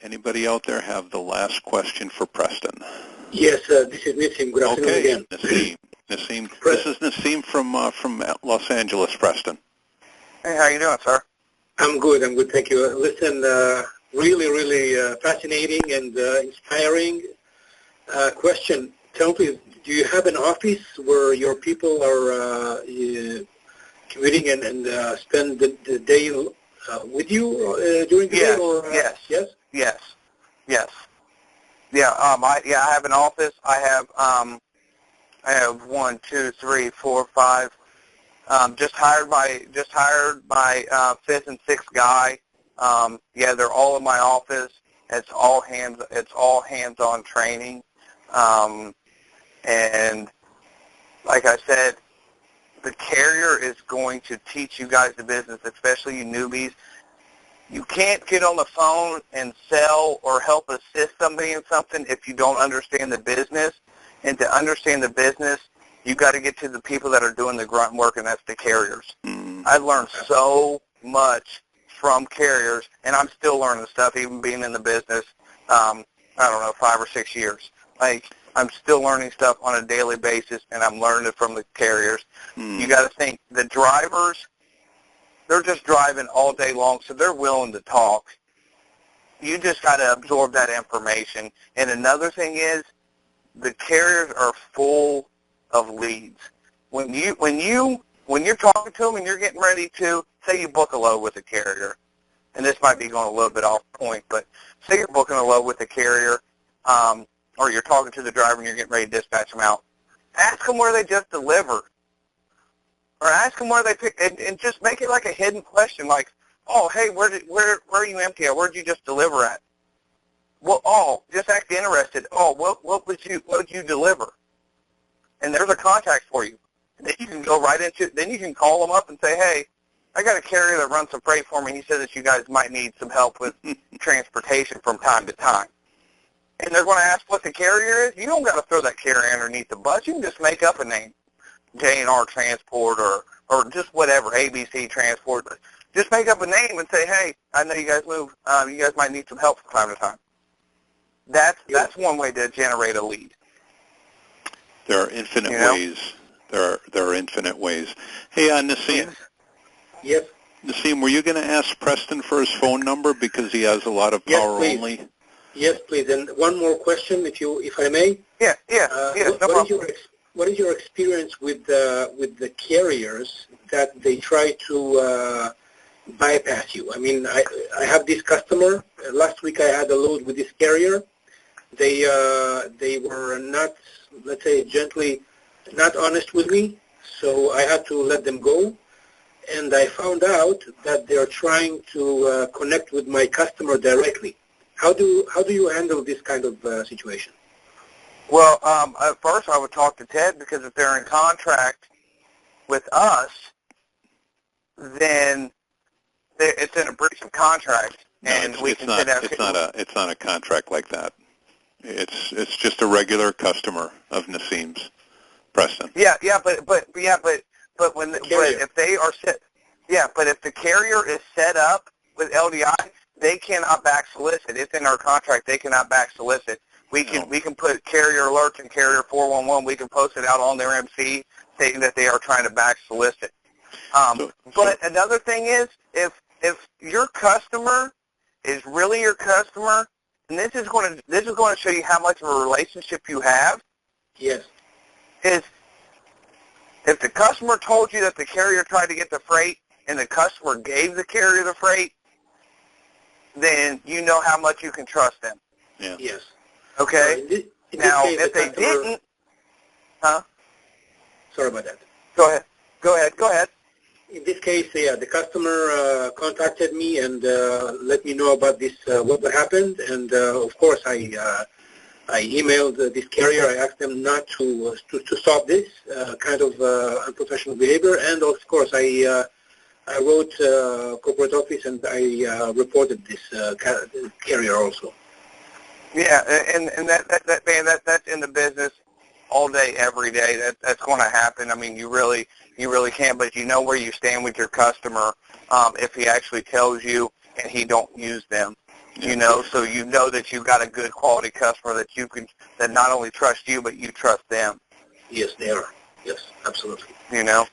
anybody out there have the last question for Preston? Yes, this is Nassim. Good afternoon again. Nassim. This is Nassim from Los Angeles, Preston. Hey, how you doing, sir? I'm good. Thank you. Listen, really fascinating and inspiring question. Tell me, please, do you have an office where your people are commuting and spend the day with you during the day? Or, Yes. Yeah, I have an office. I have 1, 2, 3, 4, 5. Just hired my 5th and 6th guy. They're all in my office. It's all hands-on training. And like I said, the carrier is going to teach you guys the business, especially you newbies. You can't get on the phone and sell or help assist somebody in something if you don't understand the business. And to understand the business, you got to get to the people that are doing the grunt work, and that's the carriers. I've learned so much from carriers, and I'm still learning stuff, even being in the business, 5 or 6 years. I'm still learning stuff on a daily basis, and I'm learning it from the carriers. You got to think, the drivers they're just driving all day long, so they're willing to talk. You just got to absorb that information. And another thing is, the carriers are full of leads. When you're talking to them and you're getting ready to, say you book a load with a carrier, and this might be going a little bit off point, but say you're booking a load with a carrier, or you're talking to the driver and you're getting ready to dispatch them out, ask them where they just delivered. Or ask them where they pick, and just make it like a hidden question, like, oh, hey, where are you empty at? Where did you just deliver at? Well, oh, just act interested. Oh, what did you deliver? And there's a contact for you. And then you can go right into. Then you can call them up and say, hey, I got a carrier that runs some freight for me. He said that you guys might need some help with transportation from time to time. And they're going to ask what the carrier is. You don't got to throw that carrier underneath the bus. You can just make up a name, J&R Transport or just whatever, ABC Transport. Just make up a name and say, hey, I know you guys move. You guys might need some help from time to time. That's one way to generate a lead. There are infinite ways. There are infinite ways. Hey, Nassim. Yes. Nassim, were you going to ask Preston for his phone number because he has a lot of power only? Yes, please. And one more question, if I may. Yeah. No problem. What is your experience with the carriers that they try to bypass you? I mean, I have this customer. Last week I had a load with this carrier. They were not, let's say gently, not honest with me, so I had to let them go. And I found out that they are trying to connect with my customer directly. How do you handle this kind of situation? Well, at first I would talk to Ted, because if they're in contract with us, then it's in a breach of contract, and it's not a contract like that. It's just a regular customer of Nassim's, Preston. But if they are set, but if the carrier is set up with LDI, they cannot back solicit. It's in our contract. They cannot back solicit. We can put carrier alerts and carrier 411. We can post it out on their MC stating that they are trying to back solicit. But another thing is, if your customer is really your customer, and this is going to show you how much of a relationship you have. Yes. Is if the customer told you that the carrier tried to get the freight and the customer gave the carrier the freight, then you know how much you can trust them. Yeah. Yes. Okay? Now, case, if they didn't... Huh? Sorry about that. Go ahead. In this case, the customer contacted me and let me know about this, what happened. And, of course, I emailed this carrier. I asked them not to stop this kind of unprofessional behavior. And, of course, I wrote corporate office and I reported this carrier also. Yeah, and that's in the business all day, every day. That's going to happen. I mean, you really can't, but you know where you stand with your customer if he actually tells you and he don't use them. You know, so you know that you've got a good quality customer that not only trusts you, but you trust them. Yes, they are. Yes, absolutely. You know.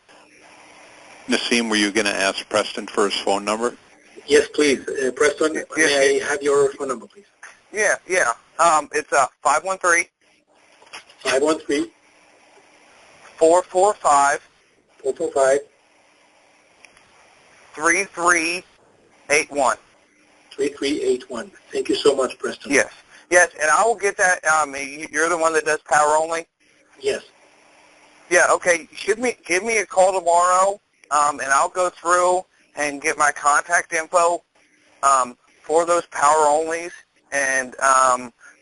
Nassim, were you going to ask Preston for his phone number? Yes, please. Preston, may I have your phone number, please? Yeah. It's 513. 513. 445. 445. 3381. 3381. Thank you so much, Preston. Yes, and I will get that. You're the one that does power only? Yes. Yeah, okay. Give me a call tomorrow, and I'll go through and get my contact info for those power onlys, and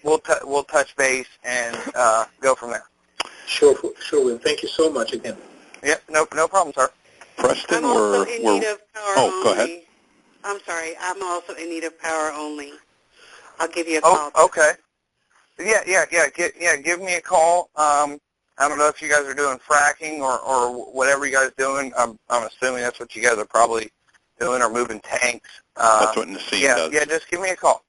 we'll touch base and go from there. Sure, Will. Thank you so much again. Yeah, no problem, sir. Preston, I'm also in need of power only. Go ahead. I'm sorry. I'm also in need of power only. I'll give you a call. Oh, okay. Yeah. Give me a call. I don't know if you guys are doing fracking or whatever you guys are doing. I'm assuming that's what you guys are probably doing, or moving tanks. That's what Nassim does. Yeah, just give me a call.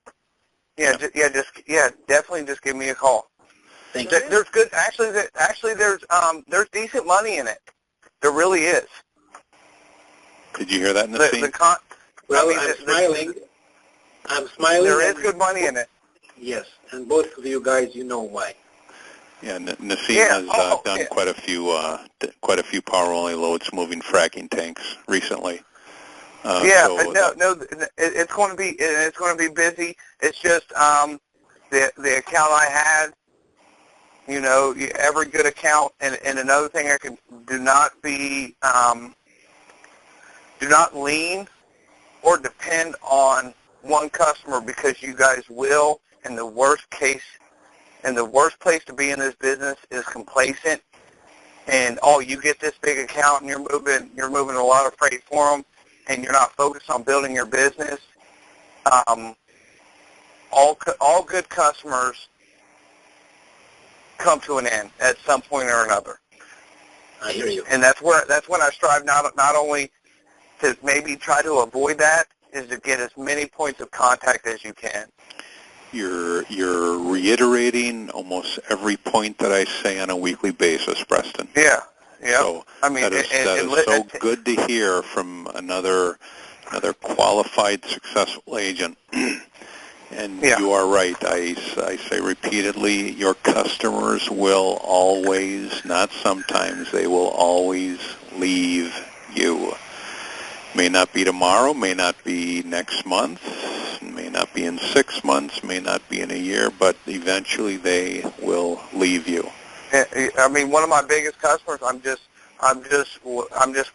Definitely just give me a call. Thank you. There's good. Actually, there's decent money in it. There really is. Did you hear that, Nassim? Well, I'm smiling. I'm smiling. There is good money in it. Yes, and both of you guys, you know why. Yeah, Nassim has done quite a few power only loads moving fracking tanks recently. It's going to be busy. It's just the account I had. You know, every good account, and another thing do not lean or depend on one customer, because you guys will. And the worst place to be in this business is complacent. And you get this big account, and you're moving a lot of freight for them, and you're not focused on building your business. All good customers come to an end at some point or another. I hear you. And that's when I strive not only to maybe try to avoid that, is to get as many points of contact as you can. You're reiterating almost every point that I say on a weekly basis, Preston. Yeah. So I mean, that is so good to hear from another qualified, successful agent. And you are right. I say repeatedly, your customers will always, not sometimes, they will always leave you. May not be tomorrow, may not be next month, may not be in 6 months, may not be in a year, but eventually they will leave you. I mean, one of my biggest customers, I'm just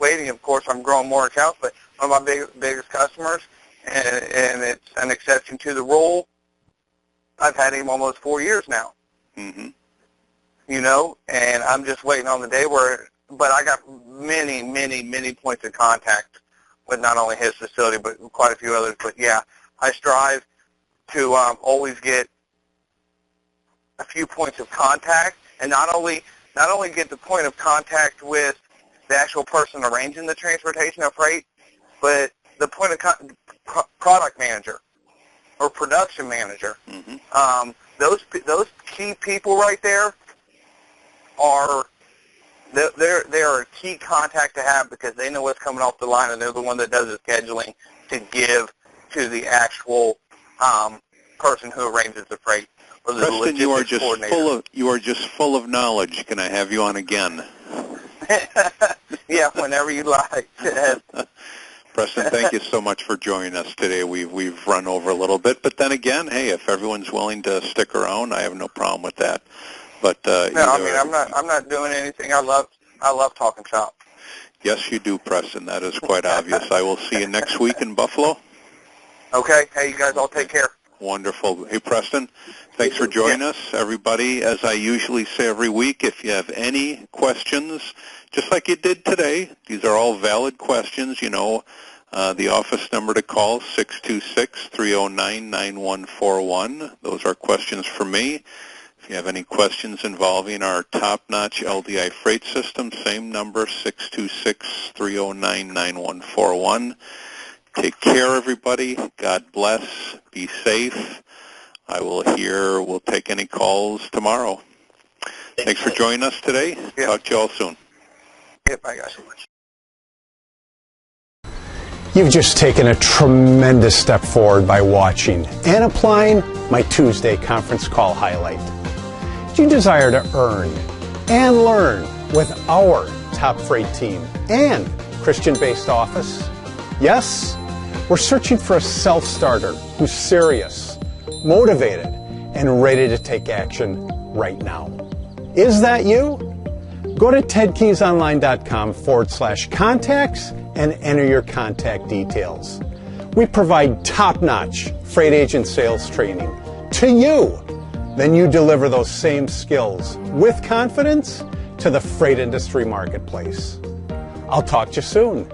waiting. Of course, I'm growing more accounts, but one of my biggest customers, and it's an exception to the rule. I've had him almost 4 years now. Mm-hmm. You know, and I'm just waiting on the day but I got many, many, many points of contact with not only his facility, but quite a few others. But yeah, I strive to always get a few points of contact, and not only get the point of contact with the actual person arranging the transportation of freight, but the point of product manager or production manager. Mm-hmm. Those key people right there are a key contact to have, because they know what's coming off the line, and they're the one that does the scheduling to give to the actual person who arranges the freight. Or the Preston, you are just full of knowledge. Can I have you on again? Yeah, whenever you like. Preston, thank you so much for joining us today. We've run over a little bit, but then again, hey, if everyone's willing to stick around, I have no problem with that. But I'm not doing anything. I love talking shop. Yes, you do, Preston. That is quite obvious. I will see you next week in Buffalo. Okay. Hey, you guys all take care. Wonderful. Hey, Preston, thanks for joining us. Everybody, as I usually say every week, if you have any questions, just like you did today, these are all valid questions. You know, the office number to call, 626-309-9141. Those are questions for me. If you have any questions involving our top-notch LDI freight system, same number, 626-309-9141. Take care, everybody. God bless. Be safe. We'll take any calls tomorrow. Thanks for joining us today. Yeah. Talk to you all soon. Yep, bye, guys. You've just taken a tremendous step forward by watching and applying my Tuesday conference call highlight. Do you desire to earn and learn with our top freight team and Christian-based office? Yes? We're searching for a self-starter who's serious, motivated, and ready to take action right now. Is that you? Go to tedkeysonline.com/contacts and enter your contact details. We provide top-notch freight agent sales training to you. Then you deliver those same skills with confidence to the freight industry marketplace. I'll talk to you soon.